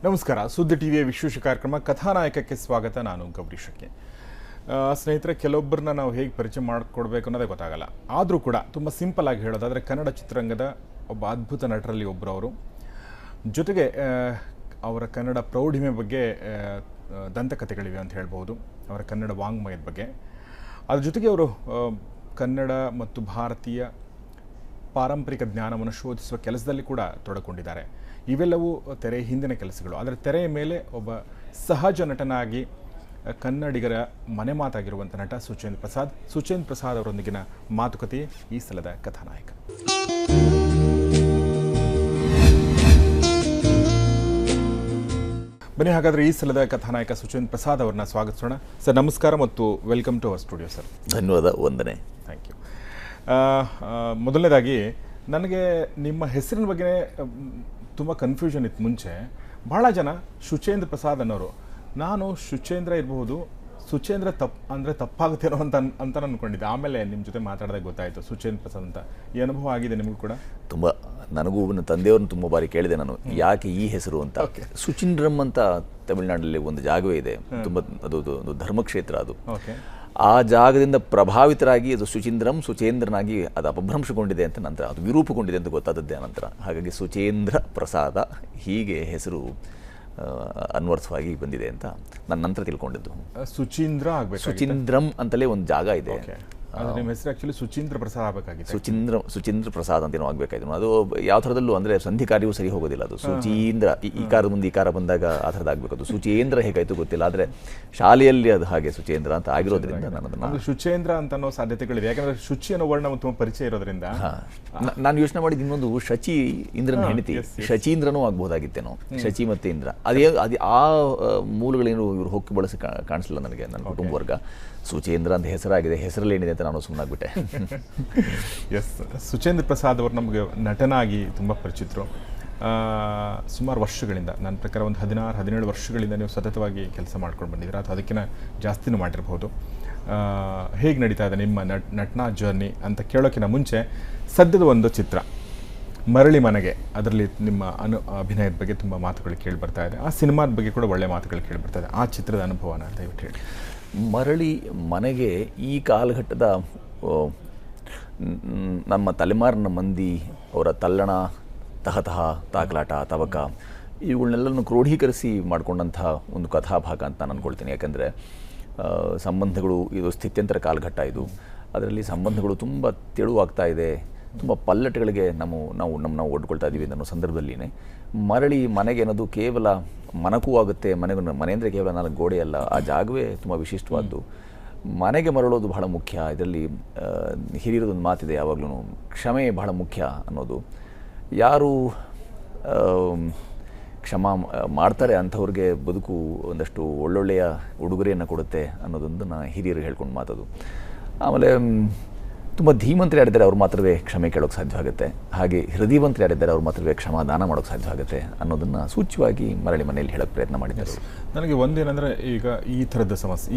ನಮಸ್ಕಾರ. ಸುದ್ದಿ ಟಿವಿಯ ವಿಶೇಷ ಕಾರ್ಯಕ್ರಮ ಕಥಾನಾಯಕಕ್ಕೆ ಸ್ವಾಗತ. ನಾನು ಗೌರೀಶಕ್ಕೆ. ಸ್ನೇಹಿತರೆ, ಕೆಲವೊಬ್ಬರನ್ನ ನಾವು ಹೇಗೆ ಪರಿಚಯ ಮಾಡಿಕೊಡ್ಬೇಕು ಅನ್ನೋದೇ ಗೊತ್ತಾಗಲ್ಲ. ಆದರೂ ಕೂಡ ತುಂಬ ಸಿಂಪಲ್ ಆಗಿ ಹೇಳೋದಾದರೆ ಕನ್ನಡ ಚಿತ್ರರಂಗದ ಒಬ್ಬ ಅದ್ಭುತ ನಟರಲ್ಲಿ ಒಬ್ಬರು ಅವರು. ಜೊತೆಗೆ ಅವರ ಕನ್ನಡ ಪ್ರೌಢಿಮೆ ಬಗ್ಗೆ ದಂತಕಥೆಗಳಿವೆ ಅಂತ ಹೇಳ್ಬೋದು, ಅವರ ಕನ್ನಡ ವಾಂಗ್ಮಯದ ಬಗ್ಗೆ. ಅದ್ರ ಜೊತೆಗೆ ಅವರು ಕನ್ನಡ ಮತ್ತು ಭಾರತೀಯ ಪಾರಂಪರಿಕ ಜ್ಞಾನವನ್ನು ಶೋಧಿಸುವ ಕೆಲಸದಲ್ಲಿ ಕೂಡ ತೊಡಕೊಂಡಿದ್ದಾರೆ. ಇವೆಲ್ಲವೂ ತೆರೆ ಹಿಂದಿನ ಕೆಲಸಗಳು. ಆದರೆ ತೆರೆಯ ಮೇಲೆ ಒಬ್ಬ ಸಹಜ ನಟನಾಗಿ ಕನ್ನಡಿಗರ ಮನೆ ಮಾತಾಗಿರುವಂಥ ನಟ ಸುಚೇಂದ್ರ ಪ್ರಸಾದ್ ಅವರೊಂದಿಗಿನ ಮಾತುಕತೆ ಈ ಸಲದ ಕಥಾನಾಯಕ. ಬನ್ನಿ ಹಾಗಾದರೆ ಈ ಸಲದ ಕಥಾನಾಯಕ ಸುಚೇಂದ್ರ ಪ್ರಸಾದ್ ಅವ್ರನ್ನ ಸ್ವಾಗತಿಸೋಣ. ಸರ್ ನಮಸ್ಕಾರ ಮತ್ತು welcome to our studio. Sir ಧನ್ಯವಾದ, ವಂದನೆ. Thank you. ಮೊದಲನೇದಾಗಿ ನನಗೆ ನಿಮ್ಮ ಹೆಸರಿನ ಬಗ್ಗೆ ತುಂಬ ಕನ್ಫ್ಯೂಷನ್ ಇತ್ತು. ಮುಂಚೆ ಭಾಳ ಜನ ಸುಚೇಂದ್ರ ಪ್ರಸಾದ್ ಅನ್ನೋರು, ನಾನು ಸುಚೇಂದ್ರ ಇರಬಹುದು, ಸುಚೇಂದ್ರ ತಪ್ಪಾಗುತ್ತೇನೋ ಅಂತ ಅಂದ್ಕೊಂಡಿದ್ದೆ. ಆಮೇಲೆ ನಿಮ್ಮ ಜೊತೆ ಮಾತಾಡಿದಾಗ ಗೊತ್ತಾಯಿತು ಸುಚೇಂದ್ರ ಪ್ರಸಾದ್ ಅಂತ. ಈ ಅನುಭವ ಆಗಿದೆ ನಿಮಗೂ ಕೂಡ? ತುಂಬ, ನನಗೂ ನನ್ನ ತಂದೆಯವ್ರನ್ನ ತುಂಬ ಬಾರಿ ಕೇಳಿದೆ ನಾನು, ಯಾಕೆ ಈ ಹೆಸರು ಅಂತ. ಸುಚಿಂದ್ರಂ ಅಂತ ತಮಿಳುನಾಡಲ್ಲಿ ಒಂದು ಜಾಗವೇ ಇದೆ, ತುಂಬ ಅದು ಒಂದು ಧರ್ಮಕ್ಷೇತ್ರ. ಅದು ಆ ಜಾಗದಿಂದ ಪ್ರಭಾವಿತರಾಗಿ ಅದು ಸುಚೇಂದ್ರನಾಗಿ ಅದು ಅಪಭ್ರಂಶಗೊಂಡಿದೆ ಅಂತ ನಂತರ ಅದು ವಿರೂಪಗೊಂಡಿದೆ ಅಂತ ಗೊತ್ತಾದದ್ದೇ ನಂತರ. ಹಾಗಾಗಿ ಸುಚೇಂದ್ರ ಪ್ರಸಾದ ಹೀಗೆ ಹೆಸರು ಅನ್ವರ್ಥವಾಗಿ ಬಂದಿದೆ ಅಂತ ನನ್ನ ನಂತರ ತಿಳ್ಕೊಂಡಿದ್ದು. ಸುಚೀಂದ್ರಂ ಅಂತಲೇ ಒಂದು ಜಾಗ ಇದೆ. ನಿಮ್ಮ ಹೆಸರು ಆ್ಯಕ್ಚುಲಿ ಸುಚೀಂದ್ರ ಪ್ರಸಾದ್ ಆಗಬೇಕಾಗಿದೆ. ಸುಚೀಂದ್ರ ಪ್ರಸಾದ್ ಅಂತೇನೋ ಆಗಬೇಕಾಯ್ತು. ಅದು ಯಾವ ಥರದಲ್ಲೂ ಅಂದರೆ ಸಂಧಿ ಕಾರ್ಯವೂ ಸರಿ ಹೋಗೋದಿಲ್ಲ. ಅದು ಸುಚೀಂದ್ರ, ಈ ಕಾರದ ಮುಂದೆ ಈ ಕಾರ ಬಂದಾಗ ಆ ಥರದ್ದು ಆಗಬೇಕು. ಅದು ಸುಚೇಂದ್ರ ಹೇಗಾಯಿತು ಗೊತ್ತಿಲ್ಲ, ಆದರೆ ಶಾಲೆಯಲ್ಲಿ ಅದು ಹಾಗೆ ಸುಚೇಂದ್ರ ಅಂತ ಆಗಿರೋದ್ರಿಂದ ನಾನು ಅದನ್ನು ಸುಚೇಂದ್ರ ಅಂತ ಅನ್ನೋ ಸಾಧ್ಯತೆಗಳಿದೆ. ಯಾಕಂದರೆ ಶುಚಿ ಅನ್ನೋ ವರ್ಣ ತುಂಬ ಪರಿಚಯ ಇರೋದ್ರಿಂದ ನಾನು ಯೋಚನೆ ಮಾಡಿದ್ದು ಇನ್ನೊಂದು ಶಚಿ, ಇಂದ್ರನ ಹೆಂಡತಿ ಶಚೀಂದ್ರನೂ ಆಗ್ಬೋದಾಗಿತ್ತೇನೋ. ಶಚಿ ಮತ್ತು ಇಂದ್ರ ಅದು ಆ ಮೂಲಗಳೇನು ಇವರು ಹೋಗಿ ಬಳಸಿ ಕಾಣಿಸಲಿಲ್ಲ ನನಗೆ. ನನ್ನ ಕುಟುಂಬ ವರ್ಗ ಸುಚೇಂದ್ರ ಅಂತ ಹೆಸರಾಗಿದೆ, ಹೆಸರಲ್ಲಿ ಏನಿದೆ ಅಂತ ನಾನು ಸುಮ್ಮನಾಗ್ಬಿಟ್ಟೆ. ಎಸ್, ಸುಚೇಂದ್ರ ಪ್ರಸಾದ್ ಅವರು ನಮಗೆ ನಟನಾಗಿ ತುಂಬ ಪರಿಚಿತರು. ಸುಮಾರು ವರ್ಷಗಳಿಂದ, ನನ್ನ ಪ್ರಕಾರ ಒಂದು 16-17 ವರ್ಷಗಳಿಂದ ನೀವು ಸತತವಾಗಿ ಕೆಲಸ ಮಾಡ್ಕೊಂಡು ಬಂದಿದ್ದೀರಾ, ಅಥವಾ ಅದಕ್ಕಿಂತ ಜಾಸ್ತಿನೂ ಮಾಡಿರ್ಬೋದು. ಹೇಗೆ ನಡೀತಾ ಇದೆ ನಿಮ್ಮ ನಟನಾ ಜರ್ನಿ ಅಂತ ಕೇಳೋಕ್ಕಿಂತ ಮುಂಚೆ ಸದ್ಯದ ಒಂದು ಚಿತ್ರ ಮರಳಿ ಮನೆಗೆ, ಅದರಲ್ಲಿ ನಿಮ್ಮ ಅಭಿನಯದ ಬಗ್ಗೆ ತುಂಬ ಮಾತುಗಳು ಕೇಳಿ ಬರ್ತಾ ಇದೆ. ಆ ಸಿನಿಮಾದ ಬಗ್ಗೆ ಕೂಡ ಒಳ್ಳೆ ಮಾತುಗಳು ಕೇಳಿ ಬರ್ತಾ ಇದೆ. ಆ ಚಿತ್ರದ ಅನುಭವನ ದಯವಿಟ್ಟು ಹೇಳಿ. ಮರಳಿ ಮನೆಗೆ ಈ ಕಾಲಘಟ್ಟದ ನಮ್ಮ ತಲೆಮಾರಿನ ಮಂದಿ ಅವರ ತಲ್ಲಣ, ತಹತಹ, ತಾಕಲಾಟ, ತವಕ ಇವುಗಳನ್ನೆಲ್ಲನೂ ಕ್ರೋಢೀಕರಿಸಿ ಮಾಡಿಕೊಂಡಂತಹ ಒಂದು ಕಥಾಭಾಗ ಅಂತ ನಾನು ಅಂದ್ಕೊಳ್ತೀನಿ. ಯಾಕೆಂದರೆ ಸಂಬಂಧಗಳು, ಇದು ಸ್ಥಿತ್ಯಂತರ ಕಾಲಘಟ್ಟ ಇದು. ಅದರಲ್ಲಿ ಸಂಬಂಧಗಳು ತುಂಬ ತೆಳುವಾಗ್ತಾ ಇದೆ, ತುಂಬ ಪಲ್ಲಟಗಳಿಗೆ ನಾವು ಒಡ್ಕೊಳ್ತಾ ಇದ್ದೀವಿ ಅನ್ನೋ ಸಂದರ್ಭದಲ್ಲಿನೇ ಮರಳಿ ಮನೆಗೆ ಅನ್ನೋದು ಕೇವಲ ಮನಕ್ಕೂ ಆಗುತ್ತೆ. ಮನೆ ಅಂದರೆ ಕೇವಲ 4 ಗೋಡೆ ಅಲ್ಲ, ಆ ಜಾಗವೇ ತುಂಬ ವಿಶಿಷ್ಟವಾದ್ದು. ಮನೆಗೆ ಮರಳೋದು ಬಹಳ ಮುಖ್ಯ. ಇದರಲ್ಲಿ ಹಿರಿಯರದೊಂದು ಮಾತಿದೆ ಯಾವಾಗಲೂ, ಕ್ಷಮೆ ಬಹಳ ಮುಖ್ಯ ಅನ್ನೋದು. ಯಾರು ಕ್ಷಮಾ ಮಾಡ್ತಾರೆ ಅಂಥವ್ರಿಗೆ ಬದುಕು ಒಂದಷ್ಟು ಒಳ್ಳೊಳ್ಳೆಯ ಉಡುಗೊರೆಯನ್ನು ಕೊಡುತ್ತೆ ಅನ್ನೋದೊಂದನ್ನು ಹಿರಿಯರು ಹೇಳ್ಕೊಂಡು ಮಾತದು. ಆಮೇಲೆ ತುಂಬ ಧೀಮಂತರು ಯಾರಿದ್ದಾರೆ ಅವ್ರು ಮಾತ್ರವೇ ಕ್ಷಮೆ ಕೇಳೋಕ್ಕೆ ಸಾಧ್ಯ ಆಗುತ್ತೆ, ಹಾಗೆ ಹೃದಯವಂತರು ಯಾರಿದ್ದಾರೆ ಅವ್ರು ಮಾತ್ರವೇ ಕ್ಷಮಾದಾನ ಮಾಡೋಕ್ಕೆ ಸಾಧ್ಯ ಆಗುತ್ತೆ ಅನ್ನೋದನ್ನು ಸೂಚ್ಯವಾಗಿ ಮರಳಿ ಮನೆಯಲ್ಲಿ ಹೇಳೋಕ್ಕೆ ಪ್ರಯತ್ನ ಮಾಡಿದ್ದಾರೆ. ನನಗೆ ಒಂದೇನೆಂದರೆ, ಈಗ ಈ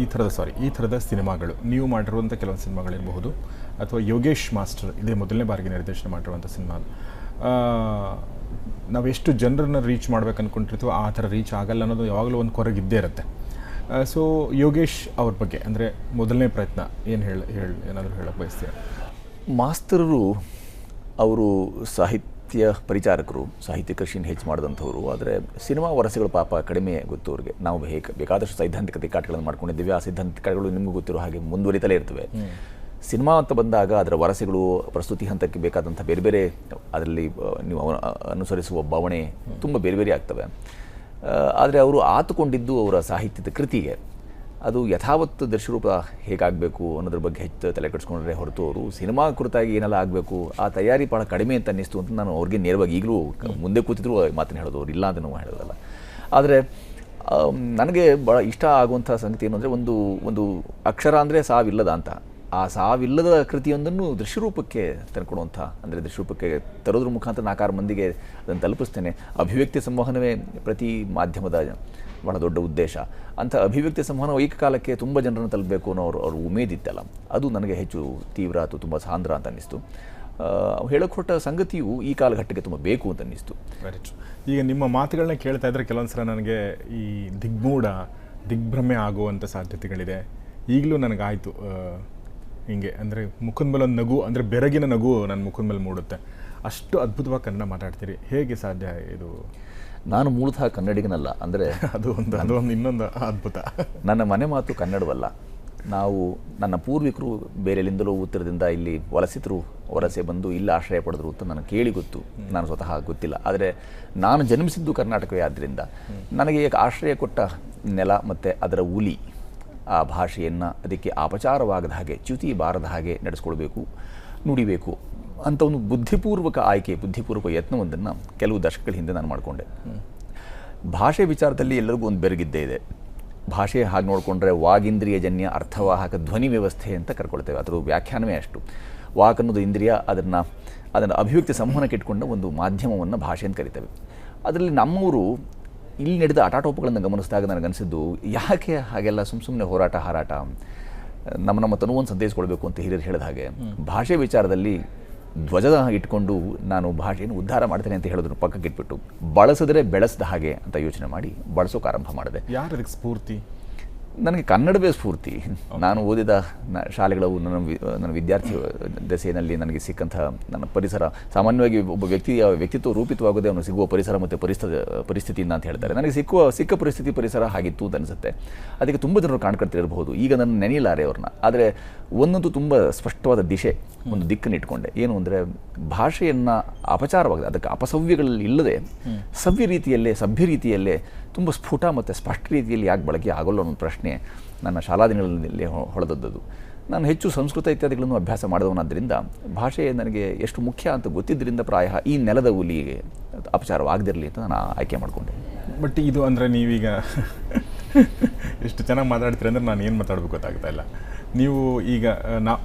ಥರದ ಸಿನಿಮಾಗಳು, ನೀವು ಮಾಡಿರುವಂಥ ಕೆಲವೊಂದು ಸಿನಿಮಾಗಳಿರಬಹುದು, ಅಥವಾ ಯೋಗೇಶ್ ಮಾಸ್ಟರ್ ಇದೇ ಮೊದಲನೇ ಬಾರಿಗೆ ನಿರ್ದೇಶನ ಮಾಡಿರುವಂಥ ಸಿನಿಮಾ, ನಾವೆಷ್ಟು ಜನರನ್ನ ರೀಚ್ ಮಾಡ್ಬೇಕು ಅಂದ್ಕೊಂಡಿರ್ತೀವೋ ಆ ಥರ ರೀಚ್ ಆಗಲ್ಲ ಅನ್ನೋದು ಯಾವಾಗಲೂ ಒಂದು ಕೊರಗಿದ್ದೇ ಇರುತ್ತೆ. ಸೊ ಯೋಗೇಶ್ ಅವ್ರ ಬಗ್ಗೆ ಅಂದರೆ ಮೊದಲನೇ ಪ್ರಯತ್ನ ಏನಾದರೂ ಹೇಳಕ್ಕೆ ಬಯಸ್ತೀರ? ಮಾಸ್ತರರು ಅವರು ಸಾಹಿತ್ಯ ಪರಿಚಾರಕರು, ಸಾಹಿತ್ಯ ಕೃಷಿಯನ್ನು ಹೆಚ್ಚು ಮಾಡಿದಂಥವ್ರು. ಆದರೆ ಸಿನಿಮಾ ವರಸೆಗಳು ಪಾಪ ಕಡಿಮೆ ಗೊತ್ತು ಅವ್ರಿಗೆ. ನಾವು ಬೇಕಾದಷ್ಟು ಸೈದ್ಧಾಂತಿಕ ತಿಕ್ಕಾಟಗಳನ್ನು ಮಾಡ್ಕೊಂಡಿದ್ದೀವಿ. ಆ ಸಿದ್ಧಾಂತಿಕಗಳು ನಿಮಗೂ ಗೊತ್ತಿರೋ ಹಾಗೆ ಮುಂದುವರಿತಲೇ ಇರ್ತವೆ. ಸಿನಿಮಾ ಅಂತ ಬಂದಾಗ ಅದರ ವರಸೆಗಳು, ಪ್ರಸ್ತುತಿ ಹಂತಕ್ಕೆ ಬೇಕಾದಂಥ ಬೇರೆ ಬೇರೆ, ಅದರಲ್ಲಿ ನೀವು ಅನುಸರಿಸುವ ಭಾವನೆ ತುಂಬ ಬೇರೆ ಬೇರೆ ಆಗ್ತವೆ. ಆದರೆ ಅವರು ಆತುಕೊಂಡಿದ್ದು ಅವರ ಸಾಹಿತ್ಯದ ಕೃತಿಗೆ, ಅದು ಯಥಾವತ್ತು ದೃಶ್ಯರೂಪ ಹೇಗಾಗಬೇಕು ಅನ್ನೋದ್ರ ಬಗ್ಗೆ ಹೆಚ್ಚು ತಲೆ ಕೆಡಿಸ್ಕೊಂಡ್ರೆ ಹೊರತು ಅವರು ಸಿನಿಮಾ ಕುರಿತಾಗಿ ಏನೆಲ್ಲ ಆಗಬೇಕು ಆ ತಯಾರಿ ಭಾಳ ಕಡಿಮೆ ಅಂತ ಅನ್ನಿಸ್ತು ಅಂತ ನಾನು ಅವ್ರಿಗೆ ನೇರವಾಗಿ ಈಗಲೂ ಮುಂದೆ ಕೂತಿದ್ರು ಮಾತನ್ನು ಹೇಳೋದು, ಅವ್ರು ಇಲ್ಲ ಅಂತ ನಾವು ಹೇಳೋದಲ್ಲ. ಆದರೆ ನನಗೆ ಭಾಳ ಇಷ್ಟ ಆಗುವಂಥ ಸಂಗತಿ ಏನು ಅಂದರೆ, ಒಂದು ಅಕ್ಷರ ಅಂದರೆ ಸಾವಿಲ್ಲದ ಅಂತ. ಆ ಸಾವಿಲ್ಲದ ಕೃತಿಯೊಂದನ್ನು ದೃಶ್ಯರೂಪಕ್ಕೆ ತಂದುಕೊಡುವಂಥ, ಅಂದರೆ ದೃಶ್ಯರೂಪಕ್ಕೆ ತರೋದ್ರ ಮುಖಾಂತರ 4 ಮಂದಿಗೆ ಅದನ್ನು ತಲುಪಿಸ್ತೇನೆ. ಅಭಿವ್ಯಕ್ತಿ ಸಂವಹನವೇ ಪ್ರತಿ ಮಾಧ್ಯಮದ ಭಾಳ ದೊಡ್ಡ ಉದ್ದೇಶ. ಅಂಥ ಅಭಿವ್ಯಕ್ತಿ ಸಂವಹನ ಏಕಕಾಲಕ್ಕೆ ತುಂಬ ಜನರನ್ನು ತಲುಪಬೇಕು ಅನ್ನೋ ಅವ್ರ ಉಮೇದಿತ್ತಲ್ಲ, ಅದು ನನಗೆ ಹೆಚ್ಚು ತೀವ್ರ ಅಥವಾ ತುಂಬ ಸಾಂದ್ರ ಅಂತ ಅನ್ನಿಸ್ತು. ಹೇಳಕ್ಕೆ ಹೊರಟ ಸಂಗತಿಯು ಈ ಕಾಲಘಟ್ಟಕ್ಕೆ ತುಂಬ ಬೇಕು ಅಂತ ಅನ್ನಿಸ್ತು. Very true. ಈಗ ನಿಮ್ಮ ಮಾತುಗಳನ್ನ ಕೇಳ್ತಾ ಇದ್ದರೆ ಕೆಲವೊಂದು ಸಲ ನನಗೆ ಈ ದಿಗ್ಭ್ರಮೆ ಆಗುವಂಥ ಸಾಧ್ಯತೆಗಳಿದೆ. ಈಗಲೂ ನನಗಾಯಿತು ಹಿಂಗೆ, ಅಂದರೆ ಮುಖದ ಮೇಲೆ ಒಂದು ನಗು, ಅಂದರೆ ಬೆರಗಿನ ನಗು ನನ್ನ ಮುಖದ ಮೇಲೆ ಮೂಡುತ್ತೆ. ಅಷ್ಟು ಅದ್ಭುತವಾಗಿ ಕನ್ನಡ ಮಾತಾಡ್ತೀರಿ, ಹೇಗೆ ಸಾಧ್ಯ ಇದು? ನಾನು ಮೂಲತಃ ಕನ್ನಡಿಗನಲ್ಲ, ಅಂದರೆ ಅದು ಒಂದು ಇನ್ನೊಂದು ಅದ್ಭುತ. ನನ್ನ ಮನೆ ಮಾತು ಕನ್ನಡವಲ್ಲ. ನನ್ನ ಪೂರ್ವಿಕರು ಬೇರೆಲ್ಲಿಂದಲೂ ಉತ್ತರದಿಂದ ಇಲ್ಲಿ ವಲಸೆ ಬಂದು ಇಲ್ಲಿ ಆಶ್ರಯ ಪಡೆದ್ರು ಅಂತ ನನಗೆ ಕೇಳಿ ಗೊತ್ತು, ನಾನು ಸ್ವತಃ ಗೊತ್ತಿಲ್ಲ. ಆದರೆ ನಾನು ಜನ್ಮಿಸಿದ್ದು ಕರ್ನಾಟಕವೇ ಆದ್ದರಿಂದ ನನಗೆ ಆಶ್ರಯ ಕೊಟ್ಟ ನೆಲ ಮತ್ತು ಅದರ ಹುಲಿ, ಆ ಭಾಷೆಯನ್ನು ಅದಕ್ಕೆ ಅಪಚಾರವಾಗದ ಹಾಗೆ, ಚ್ಯುತಿ ಬಾರದ ಹಾಗೆ ನಡೆಸ್ಕೊಳ್ಬೇಕು, ನುಡಿಬೇಕು ಅಂತ ಒಂದು ಬುದ್ಧಿಪೂರ್ವಕ ಯತ್ನವೊಂದನ್ನು ಕೆಲವು ದಶಕಗಳ ಹಿಂದೆ ನಾನು ಮಾಡಿಕೊಂಡೆ. ಭಾಷೆ ವಿಚಾರದಲ್ಲಿ ಎಲ್ಲರಿಗೂ ಒಂದು ಬೆರಗಿದ್ದೇ ಇದೆ. ಭಾಷೆ ಹಾಗೆ ನೋಡಿಕೊಂಡ್ರೆ ವಾಗೀಂದ್ರಿಯ ಜನ್ಯ ಅರ್ಥವಾಹಕ ಧ್ವನಿ ವ್ಯವಸ್ಥೆ ಅಂತ ಕರ್ಕೊಳ್ತೇವೆ. ಅದರ ವ್ಯಾಖ್ಯಾನವೇ ಅಷ್ಟು. ವಾಕ್ ಅನ್ನೋದು ಇಂದ್ರಿಯ, ಅದನ್ನು ಅಭಿವ್ಯಕ್ತಿ ಸಂವಹನಕ್ಕೆ ಇಟ್ಕೊಂಡ ಒಂದು ಮಾಧ್ಯಮವನ್ನು ಭಾಷೆ ಅಂತ ಕರಿತೇವೆ. ಅದರಲ್ಲಿ ನಮ್ಮವರು ಇಲ್ಲಿ ನಡೆದ ಆಟಾಟೋಪಗಳನ್ನು ಗಮನಿಸಿದಾಗ ನನಗನ್ಸಿದ್ದು, ಯಾಕೆ ಹಾಗೆಲ್ಲ ಸುಮ್ಮನೆ ಹಾರಾಟ, ನಮ್ಮ ತನುವನ್ನು ಸಂತೈಸ್ಕೊಳ್ಬೇಕು ಅಂತ ಹಿರಿಯರು ಹೇಳಿದ ಹಾಗೆ ಭಾಷೆ ವಿಚಾರದಲ್ಲಿ ಧ್ವಜದ ಇಟ್ಕೊಂಡು ನಾನು ಭಾಷೆಯನ್ನು ಉದ್ಧಾರ ಮಾಡ್ತೇನೆ ಅಂತ ಹೇಳೋದನ್ನು ಪಕ್ಕಕ್ಕೆ ಇಟ್ಬಿಟ್ಟು ಬಳಸಿದ್ರೆ ಬೆಳೆಸಿದ ಹಾಗೆ ಅಂತ ಯೋಚನೆ ಮಾಡಿ ಬಳಸೋಕೆ ಆರಂಭ ಮಾಡಿದೆ. ಯಾರದಕ್ಕೆ ಸ್ಫೂರ್ತಿ? ನನಗೆ ಕನ್ನಡವೇ ಸ್ಫೂರ್ತಿ. ನಾನು ಓದಿದ ಶಾಲೆಗಳು, ನನ್ನ ವಿದ್ಯಾರ್ಥಿ ದಶೆಯಲ್ಲಿ ನನಗೆ ಸಿಕ್ಕಂಥ ನನ್ನ ಪರಿಸರ, ಸಾಮಾನ್ಯವಾಗಿ ಒಬ್ಬ ವ್ಯಕ್ತಿತ್ವ ರೂಪಿತವಾಗೋದೇ ಅವನು ಸಿಗುವ ಪರಿಸರ ಮತ್ತು ಪರಿಸ್ಥಿತಿಯಿಂದ ಅಂತ ಹೇಳ್ತಾರೆ. ನನಗೆ ಸಿಕ್ಕ ಪರಿಸರ ಹಾಗಿತ್ತು ಅಂತ ಅನಿಸುತ್ತೆ. ಅದಕ್ಕೆ ತುಂಬ ಜನರು ಕಾಣ್ಕೊಳ್ತಿರಬಹುದು. ಈಗ ನನ್ನ ನೆನೆಯಲಾರೆ ಅವ್ರನ್ನ. ಆದರೆ ಒಂದಂತೂ ತುಂಬ ಸ್ಪಷ್ಟವಾದ ದಿಶೆ, ಒಂದು ದಿಕ್ಕನ್ನು ಇಟ್ಕೊಂಡೆ. ಏನು ಅಂದರೆ, ಭಾಷೆಯನ್ನು ಅಪಚಾರವಾಗದೆ, ಅದಕ್ಕೆ ಅಪಸವ್ಯಗಳಲ್ಲಿ ಇಲ್ಲದೆ ಸಭ್ಯ ರೀತಿಯಲ್ಲೇ ತುಂಬ ಸ್ಫುಟ ಮತ್ತು ಸ್ಪಷ್ಟ ರೀತಿಯಲ್ಲಿ ಯಾಕೆ ಬಳಕೆ ಆಗೋಲ್ಲ ಅನ್ನೋ ಪ್ರಶ್ನೆ ನನ್ನ ಶಾಲಾ ದಿನಗಳಲ್ಲಿ ಹೊಳೆದದ್ದು. ನಾನು ಹೆಚ್ಚು ಸಂಸ್ಕೃತ ಇತ್ಯಾದಿಗಳನ್ನು ಅಭ್ಯಾಸ ಮಾಡಿದವನಾದ್ದರಿಂದ ಭಾಷೆ ನನಗೆ ಎಷ್ಟು ಮುಖ್ಯ ಅಂತ ಗೊತ್ತಿದ್ದರಿಂದ ಪ್ರಾಯ ಈ ನೆಲದ ಹುಲಿಗೆ ಅಪಚಾರವಾಗದಿರಲಿ ಅಂತ ನಾನು ಆಯ್ಕೆ ಮಾಡಿಕೊಂಡೆ. ಬಟ್ ಇದು ಅಂದರೆ ನೀವೀಗ ಎಷ್ಟು ಚೆನ್ನಾಗಿ ಮಾತಾಡ್ತೀರಿ ಅಂದರೆ ನಾನು ಏನು ಮಾತಾಡಬೇಕು ಗೊತ್ತಾಗ್ತಾ ಇಲ್ಲ. ನೀವು ಈಗ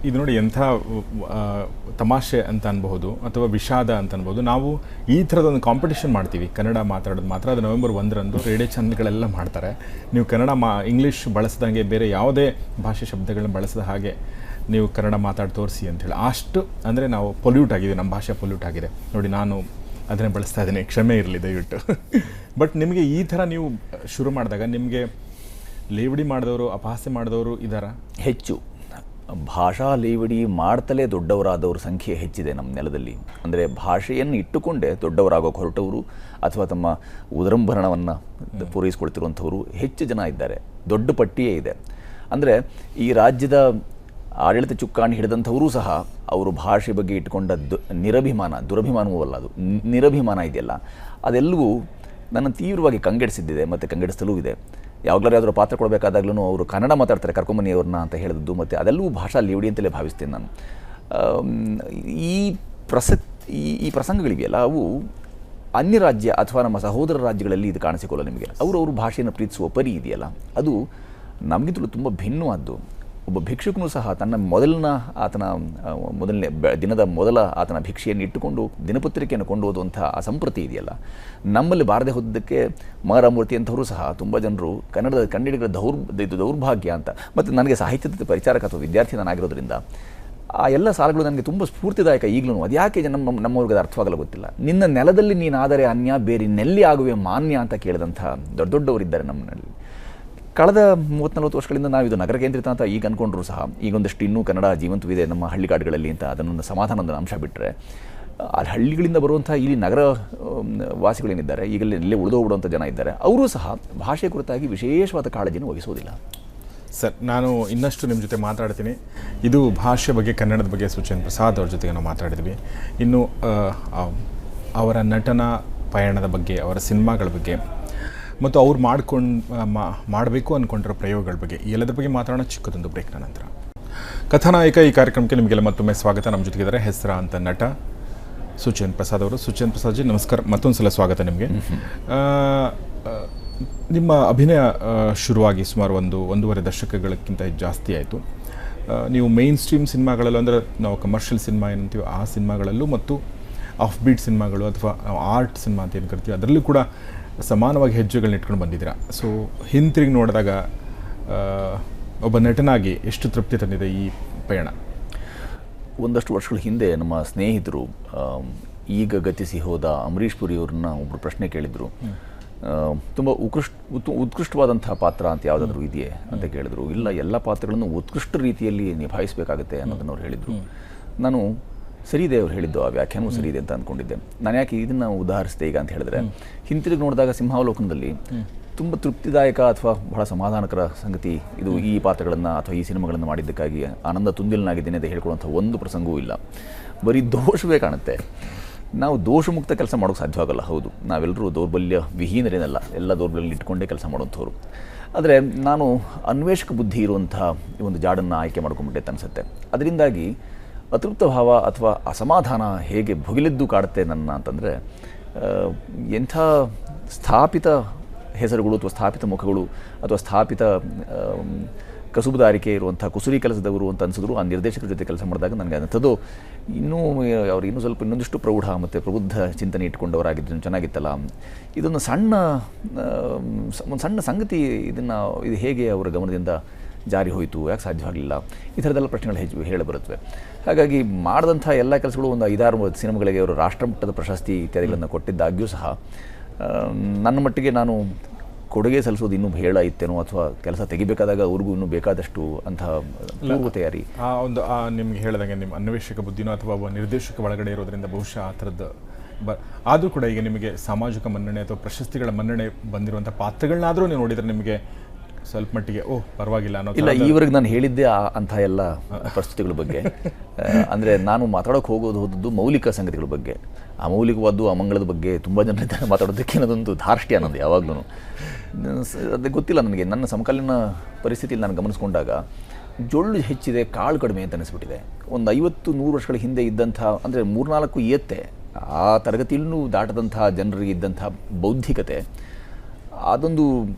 ಇದು ನೋಡಿ, ಎಂಥ ತಮಾಷೆ ಅಂತ ಅನ್ಬಹುದು ಅಥವಾ ವಿಷಾದ ಅಂತ ಅನ್ಬೋದು. ನಾವು ಈ ಥರದೊಂದು ಕಾಂಪಿಟೇಷನ್ ಮಾಡ್ತೀವಿ ಕನ್ನಡ ಮಾತಾಡೋದು ಮಾತ್ರ. ಅದು November 1 ರೇಡಿಯೋ ಚಾನಲ್ಗಳೆಲ್ಲ ಮಾಡ್ತಾರೆ. ನೀವು ಕನ್ನಡ ಇಂಗ್ಲೀಷ್ ಬಳಸ್ದಂಗೆ ಬೇರೆ ಯಾವುದೇ ಭಾಷೆ ಶಬ್ದಗಳನ್ನ ಬಳಸದ ಹಾಗೆ ನೀವು ಕನ್ನಡ ಮಾತಾಡಿ ತೋರಿಸಿ ಅಂಥೇಳಿ. ಅಷ್ಟು ಅಂದರೆ ನಾವು ಪೊಲ್ಯೂಟ್ ಆಗಿದ್ದೀವಿ, ನಮ್ಮ ಭಾಷೆ ಪೊಲ್ಯೂಟ್ ಆಗಿದೆ. ನೋಡಿ, ನಾನು ಅದನ್ನೇ ಬಳಸ್ತಾ ಇದ್ದೀನಿ, ಕ್ಷಮೆ ಇರಲಿ ದಯವಿಟ್ಟು. ಬಟ್ ನಿಮಗೆ ಈ ಥರ ನೀವು ಶುರು ಮಾಡಿದಾಗ ನಿಮಗೆ ಲೇವಡಿ ಮಾಡಿದವರು, ಅಪಹಾಸ್ಯ ಮಾಡಿದವರು ಇದ್ದಾರಾ? ಹೆಚ್ಚು. ಭಾಷಾ ಲೇವಡಿ ಮಾಡ್ತಲೇ ದೊಡ್ಡವರಾದವ್ರ ಸಂಖ್ಯೆ ಹೆಚ್ಚಿದೆ ನಮ್ಮ ನೆಲದಲ್ಲಿ. ಅಂದರೆ ಭಾಷೆಯನ್ನು ಇಟ್ಟುಕೊಂಡೇ ದೊಡ್ಡವರಾಗೋಕೆ ಹೊರಟವರು ಅಥವಾ ತಮ್ಮ ಉದರಂಭರಣವನ್ನು ಪೂರೈಸಿಕೊಳ್ತಿರುವಂಥವರು ಹೆಚ್ಚು ಜನ ಇದ್ದಾರೆ. ದೊಡ್ಡ ಪಟ್ಟಿಯೇ ಇದೆ. ಅಂದರೆ ಈ ರಾಜ್ಯದ ಆಡಳಿತ ಚುಕ್ಕಾಣಿ ಹಿಡಿದಂಥವರೂ ಸಹ ಅವರು ಭಾಷೆ ಬಗ್ಗೆ ಇಟ್ಟುಕೊಂಡ ದುರಭಿಮಾನವೂ ಅಲ್ಲ, ಅದು ನಿರಭಿಮಾನ ಇದೆಯಲ್ಲ, ಅದೆಲ್ಲವೂ ನನ್ನ ತೀವ್ರವಾಗಿ ಕಂಗೆಡಿಸಿದ್ದಿದೆ ಮತ್ತು ಕಂಗೆಡಿಸಲೂ ಇದೆ. ಯಾವಾಗಲಾದ್ರೂ ಪಾತ್ರ ಕೊಡಬೇಕಾದಾಗ್ಲೂ ಅವರು ಕನ್ನಡ ಮಾತಾಡ್ತಾರೆ, ಕರ್ಕೊಂಬನ್ನಿ ಅವ್ರನ್ನ ಅಂತ ಹೇಳಿದ್ದು, ಮತ್ತು ಅದೆಲ್ಲವೂ ಭಾಷಾ ಲೇವಡಿ ಅಂತಲೇ ಭಾವಿಸ್ತೇನೆ ನಾನು. ಈ ಪ್ರಸಂಗಗಳಿವೆಯಲ್ಲ, ಅವು ಅನ್ಯ ರಾಜ್ಯ ಅಥವಾ ನಮ್ಮ ಸಹೋದರ ರಾಜ್ಯಗಳಲ್ಲಿ ಇದು ಕಾಣಿಸಿಕೊಳ್ಳಲ್ಲ ನಿಮಗೆ. ಅವರು ಭಾಷೆಯನ್ನು ಪ್ರೀತಿಸುವ ಪರಿ ಇದೆಯಲ್ಲ, ಅದು ನಮಗಿಂತಲೂ ತುಂಬ ಭಿನ್ನವಾದ್ದು. ಒಬ್ಬ ಭಿಕ್ಷುಕನು ಸಹ ತನ್ನ ದಿನದ ಮೊದಲ ಆತನ ಭಿಕ್ಷೆಯನ್ನು ಇಟ್ಟುಕೊಂಡು ದಿನಪತ್ರಿಕೆಯನ್ನು ಕೊಂಡು ಹೋದಂಥ ಆ ಸಂಪ್ರತಿ ಇದೆಯಲ್ಲ, ನಮ್ಮಲ್ಲಿ ಬಾರದೆ ಹೋದಕ್ಕೆ ಮಾರಾಮೂರ್ತಿ ಅಂಥವರು ಸಹ ತುಂಬ ಜನರು ಕನ್ನಡಿಗರ ದೌರ್ಭಾಗ್ಯ ಅಂತ. ಮತ್ತು ನನಗೆ ಸಾಹಿತ್ಯದ ಪರಿಚಾರಕ ಅಥವಾ ವಿದ್ಯಾರ್ಥಿ ನಾನಾಗಿರೋದ್ರಿಂದ ಆ ಎಲ್ಲ ಸಾಲುಗಳು ನನಗೆ ತುಂಬ ಸ್ಫೂರ್ತಿದಾಯಕ ಈಗಲೂ. ಅದು ಯಾಕೆ ನಮ್ಮವ್ರಿಗೆ ಅದು ಅರ್ಥವಾಗಲ್ಲ ಗೊತ್ತಿಲ್ಲ. ನಿನ್ನ ನೆಲದಲ್ಲಿ ನೀನಾದರೆ ಅನ್ಯ, ಬೇರೆ ನೆಲ್ಲಿ ಆಗುವೆ ಮಾನ್ಯ ಅಂತ ಕೇಳಿದಂಥ ದೊಡ್ಡವರಿದ್ದಾರೆ ನಮ್ಮಲ್ಲಿ. ಕಳೆದ 30-40 ವರ್ಷಗಳಿಂದ ನಾವು ಇದು ನಗರ ಕೇಂದ್ರಿತ ಅಂತ ಈಗ ಅಂದ್ಕೊಂಡ್ರು ಸಹ ಈಗೊಂದಷ್ಟು ಇನ್ನೂ ಕನ್ನಡ ಜೀವಂತವಿದೆ ನಮ್ಮ ಹಳ್ಳಿಗಾಡುಗಳಲ್ಲಿ ಅಂತ ಅದನ್ನು ಸಮಾಧಾನದ ಅಂಶ ಬಿಟ್ಟರೆ, ಅಲ್ಲಿ ಹಳ್ಳಿಗಳಿಂದ ಬರುವಂಥ ಇಲ್ಲಿ ನಗರ ವಾಸಿಗಳೇನಿದ್ದಾರೆ, ಈಗಲೇ ಉಳಿದೋಗ್ಬಿಡುವಂಥ ಜನ ಇದ್ದಾರೆ, ಅವರೂ ಸಹ ಭಾಷೆ ಕುರಿತಾಗಿ ವಿಶೇಷವಾದ ಕಾಳಜಿಯನ್ನು ವಹಿಸೋದಿಲ್ಲ. ಸರ್, ನಾನು ಇನ್ನಷ್ಟು ನಿಮ್ಮ ಜೊತೆ ಮಾತಾಡ್ತೀನಿ. ಇದು ಭಾಷೆ ಬಗ್ಗೆ, ಕನ್ನಡದ ಬಗ್ಗೆ ಸುಚೇನ್ ಪ್ರಸಾದ್ ಅವ್ರ ಜೊತೆಗೆ ನಾವು ಮಾತಾಡಿದ್ವಿ. ಇನ್ನು ಅವರ ನಟನ ಪಯಣದ ಬಗ್ಗೆ, ಅವರ ಸಿನಿಮಾಗಳ ಬಗ್ಗೆ ಮತ್ತು ಅವ್ರು ಮಾಡಬೇಕು ಅಂದ್ಕೊಂಡಿರೋ ಪ್ರಯೋಗಗಳ ಬಗ್ಗೆ, ಈ ಎಲ್ಲದ್ರ ಬಗ್ಗೆ ಮಾತಾಡೋಣ ಚಿಕ್ಕದೊಂದು ಬ್ರೇಕ್ನ ನಂತರ. ಕಥಾನಾಯಕ ಈ ಕಾರ್ಯಕ್ರಮಕ್ಕೆ ನಿಮಗೆಲ್ಲ ಮತ್ತೊಮ್ಮೆ ಸ್ವಾಗತ. ನಮ್ಮ ಜೊತೆಗಿದ್ದಾರೆ ಹೆಸರಾಂತ ನಟ ಸುಚೇನ್ ಪ್ರಸಾದ್ ಅವರು. ಸುಚೇನ್ ಪ್ರಸಾದ್ ಜಿ, ನಮಸ್ಕಾರ. ಮತ್ತೊಂದು ಸಲ ಸ್ವಾಗತ ನಿಮಗೆ. ನಿಮ್ಮ ಅಭಿನಯ ಶುರುವಾಗಿ ಸುಮಾರು 1.5 ದಶಕಗಳಕ್ಕಿಂತ ಜಾಸ್ತಿ ಆಯಿತು. ನೀವು ಮೇನ್ ಸ್ಟ್ರೀಮ್ ಸಿನಿಮಾಗಳಲ್ಲೂ, ಅಂದರೆ ನಾವು ಕಮರ್ಷಿಯಲ್ ಸಿನಿಮಾ ಏನಂತೀವಿ ಆ ಸಿನಿಮಾಗಳಲ್ಲೂ, ಮತ್ತು ಆಫ್ ಬೀಟ್ ಸಿನಿಮಾಗಳು ಅಥವಾ ಆರ್ಟ್ ಸಿನಿಮಾ ಅಂತ ಏನು ಕರಿತೀವಿ ಅದರಲ್ಲೂ ಕೂಡ ಸಮಾನವಾಗಿ ಹೆಜ್ಜೆಗಳನ್ನ ಇಟ್ಕೊಂಡು ಬಂದಿದ್ದೀರಾ. ಸೊ ಹಿಂತಿರುಗಿ ನೋಡಿದಾಗ ಒಬ್ಬ ನಟನಾಗಿ ಎಷ್ಟು ತೃಪ್ತಿ ತಂದಿದೆ ಈ ಪಯಣ? ಒಂದಷ್ಟು ವರ್ಷಗಳ ಹಿಂದೆ ನಮ್ಮ ಸ್ನೇಹಿತರು ಈಗ ಗತಿಸಿ ಹೋದ ಅಂಬರೀಷ್ ಪುರಿಯವ್ರನ್ನ ಒಬ್ಬರು ಪ್ರಶ್ನೆ ಕೇಳಿದರು. ತುಂಬ ಉತ್ಕೃಷ್ಟವಾದಂತಹ ಪಾತ್ರ ಅಂತ ಯಾವುದಾದ್ರೂ ಇದೆಯೇ ಅಂತ ಕೇಳಿದ್ರು. ಇಲ್ಲ, ಎಲ್ಲ ಪಾತ್ರಗಳನ್ನು ಉತ್ಕೃಷ್ಟ ರೀತಿಯಲ್ಲಿ ನಿಭಾಯಿಸಬೇಕಾಗುತ್ತೆ ಅನ್ನೋದನ್ನು ಅವ್ರು ಹೇಳಿದರು. ನಾನು ಸರಿ ಇದೆ ಅವ್ರು ಹೇಳಿದ್ದು, ಆ ವ್ಯಾಖ್ಯಾನವೂ ಸರಿ ಇದೆ ಅಂತ ಅಂದ್ಕೊಂಡಿದ್ದೆ. ನಾನು ಯಾಕೆ ಇದನ್ನು ಉದಾಹರಿಸಿದೆ ಈಗ ಅಂತ ಹೇಳಿದ್ರೆ, ಹಿಂತಿರುಗಿ ನೋಡಿದಾಗ ಸಿಂಹಾವಲೋಕನದಲ್ಲಿ ತುಂಬ ತೃಪ್ತಿದಾಯಕ ಅಥವಾ ಬಹಳ ಸಮಾಧಾನಕರ ಸಂಗತಿ ಇದು, ಈ ಪಾತ್ರಗಳನ್ನು ಅಥವಾ ಈ ಸಿನಿಮಾಗಳನ್ನು ಮಾಡಿದ್ದಕ್ಕಾಗಿ ಆನಂದ ತುಂದಿಲನಾಗಿದ್ದೇನೆ ಅಂತ ಹೇಳ್ಕೊಳ್ಳುವಂಥ ಒಂದು ಪ್ರಸಂಗವೂ ಇಲ್ಲ. ಬರೀ ದೋಷವೇ ಕಾಣುತ್ತೆ. ನಾವು ದೋಷಮುಕ್ತ ಕೆಲಸ ಮಾಡೋಕ್ಕೆ ಸಾಧ್ಯವಾಗಲ್ಲ. ಹೌದು, ನಾವೆಲ್ಲರೂ ದೌರ್ಬಲ್ಯ ವಿಹೀನರೇನಲ್ಲ, ಎಲ್ಲ ದೌರ್ಬಲ್ಯ ಇಟ್ಕೊಂಡೇ ಕೆಲಸ ಮಾಡುವಂಥವ್ರು. ಆದರೆ ನಾನು ಅನ್ವೇಷಕ ಬುದ್ಧಿ ಇರುವಂಥ ಒಂದು ಜಾಡನ್ನು ಆಯ್ಕೆ ಮಾಡ್ಕೊಂಡ್ಬಿಟ್ಟೆ ಅಂತ ಅನಿಸುತ್ತೆ. ಅದರಿಂದಾಗಿ ಅತೃಪ್ತ ಭಾವ ಅಥವಾ ಅಸಮಾಧಾನ ಹೇಗೆ ಭುಗಿಲಿದ್ದು ಕಾಡುತ್ತೆ ನನ್ನ ಅಂತಂದರೆ, ಎಂಥ ಸ್ಥಾಪಿತ ಹೆಸರುಗಳು ಅಥವಾ ಸ್ಥಾಪಿತ ಮುಖಗಳು ಅಥವಾ ಸ್ಥಾಪಿತ ಕಸುಬುದಾರಿಕೆ ಇರುವಂಥ ಕುಸುರಿ ಕೆಲಸದವರು ಅಂತ ಅನಿಸಿದ್ರು ಆ ನಿರ್ದೇಶಕರ ಜೊತೆ ಕೆಲಸ ಮಾಡಿದಾಗ ನನಗೆ ಅಂಥದ್ದು ಅವ್ರು ಇನ್ನೂ ಸ್ವಲ್ಪ ಇನ್ನೊಂದಿಷ್ಟು ಪ್ರೌಢ ಮತ್ತು ಪ್ರಬುದ್ಧ ಚಿಂತನೆ ಇಟ್ಕೊಂಡವರಾಗಿದ್ದು ಚೆನ್ನಾಗಿತ್ತಲ್ಲ. ಇದೊಂದು ಸಣ್ಣ ಸಂಗತಿ, ಇದು ಹೇಗೆ ಅವರ ಗಮನದಿಂದ ಜಾರಿ ಹೋಯಿತು, ಯಾಕೆ ಸಾಧ್ಯವಾಗಲಿಲ್ಲ, ಈ ಥರದ್ದೆಲ್ಲ ಪ್ರಶ್ನೆಗಳು ಹೆಚ್ಚು ಹೇಳಬರುತ್ತವೆ. ಹಾಗಾಗಿ ಮಾಡಿದಂಥ ಎಲ್ಲ ಕೆಲಸಗಳು ಒಂದು 5-6 ಸಿನಿಮಾಗಳಿಗೆ ಅವರು ರಾಷ್ಟ್ರಮಟ್ಟದ ಪ್ರಶಸ್ತಿ ಇತ್ಯಾದಿಗಳನ್ನು ಕೊಟ್ಟಿದ್ದಾಗ್ಯೂ ಸಹ ನನ್ನ ಮಟ್ಟಿಗೆ ನಾನು ಕೊಡುಗೆ ಸಲ್ಲಿಸೋದು ಇನ್ನೂ ಹೇಳ ಇತ್ತೇನೋ ಅಥವಾ ಕೆಲಸ ತೆಗಿಬೇಕಾದಾಗ ಅವ್ರಿಗೂ ಇನ್ನೂ ಬೇಕಾದಷ್ಟು ಅಂತಹ ಪೂರ್ವ ತಯಾರಿ ನಿಮ್ಗೆ ಹೇಳಿದಂಗೆ ನಿಮ್ಮ ಅನ್ವೇಷಕ ಬುದ್ಧಿನೋ ಅಥವಾ ಒಬ್ಬ ನಿರ್ದೇಶಕ ಒಳಗಡೆ ಇರೋದ್ರಿಂದ ಬಹುಶಃ ಆ ಥರದ್ದು ಆದರೂ ಕೂಡ ಈಗ ನಿಮಗೆ ಸಾಮಾಜಿಕ ಮನ್ನಣೆ ಅಥವಾ ಪ್ರಶಸ್ತಿಗಳ ಮನ್ನಣೆ ಬಂದಿರುವಂಥ ಪಾತ್ರಗಳನ್ನಾದರೂ ನೀವು ನೋಡಿದರೆ ನಿಮಗೆ ಸ್ವಲ್ಪ ಮಟ್ಟಿಗೆ ಪರವಾಗಿಲ್ಲ ಅನ್ನೋ ಇಲ್ಲ. ಈವರೆಗೆ ನಾನು ಹೇಳಿದ್ದೆ ಅಂಥ ಎಲ್ಲ ಪರಿಸ್ಥಿತಿಗಳ ಬಗ್ಗೆ. ಅಂದರೆ ನಾನು ಮಾತಾಡೋಕೆ ಹೋದದ್ದು ಮೌಲಿಕ ಸಂಗತಿಗಳ ಬಗ್ಗೆ. ಅಮೌಲಿಕವಾದ್ದು ಅಮಂಗಳದ ಬಗ್ಗೆ ತುಂಬ ಜನರಿದ್ದಾರೆ ಮಾತಾಡೋದಕ್ಕೆ ಅನ್ನೋದೊಂದು ಧಾರ್ಷ್ಟ್ಯ ಅನ್ನೋದು ಯಾವಾಗಲೂ. ಅದು ಗೊತ್ತಿಲ್ಲ ನನಗೆ. ನನ್ನ ಸಮಕಾಲೀನ ಪರಿಸ್ಥಿತಿಯಲ್ಲಿ ನಾನು ಗಮನಿಸ್ಕೊಂಡಾಗ ಜೊಳ್ಳು ಹೆಚ್ಚಿದೆ, ಕಾಳು ಕಡಿಮೆ ಅಂತ ಅನಿಸ್ಬಿಟ್ಟಿದೆ. ಒಂದು 50-100 ವರ್ಷಗಳ ಹಿಂದೆ ಇದ್ದಂಥ, ಅಂದರೆ 3-4 ಇಯತ್ತೆ ಆ ತರಗತಿಯಲ್ಲೂ ದಾಟದಂಥ ಜನರಿಗೆ ಇದ್ದಂಥ ಬೌದ್ಧಿಕತೆ, ಅದೊಂದು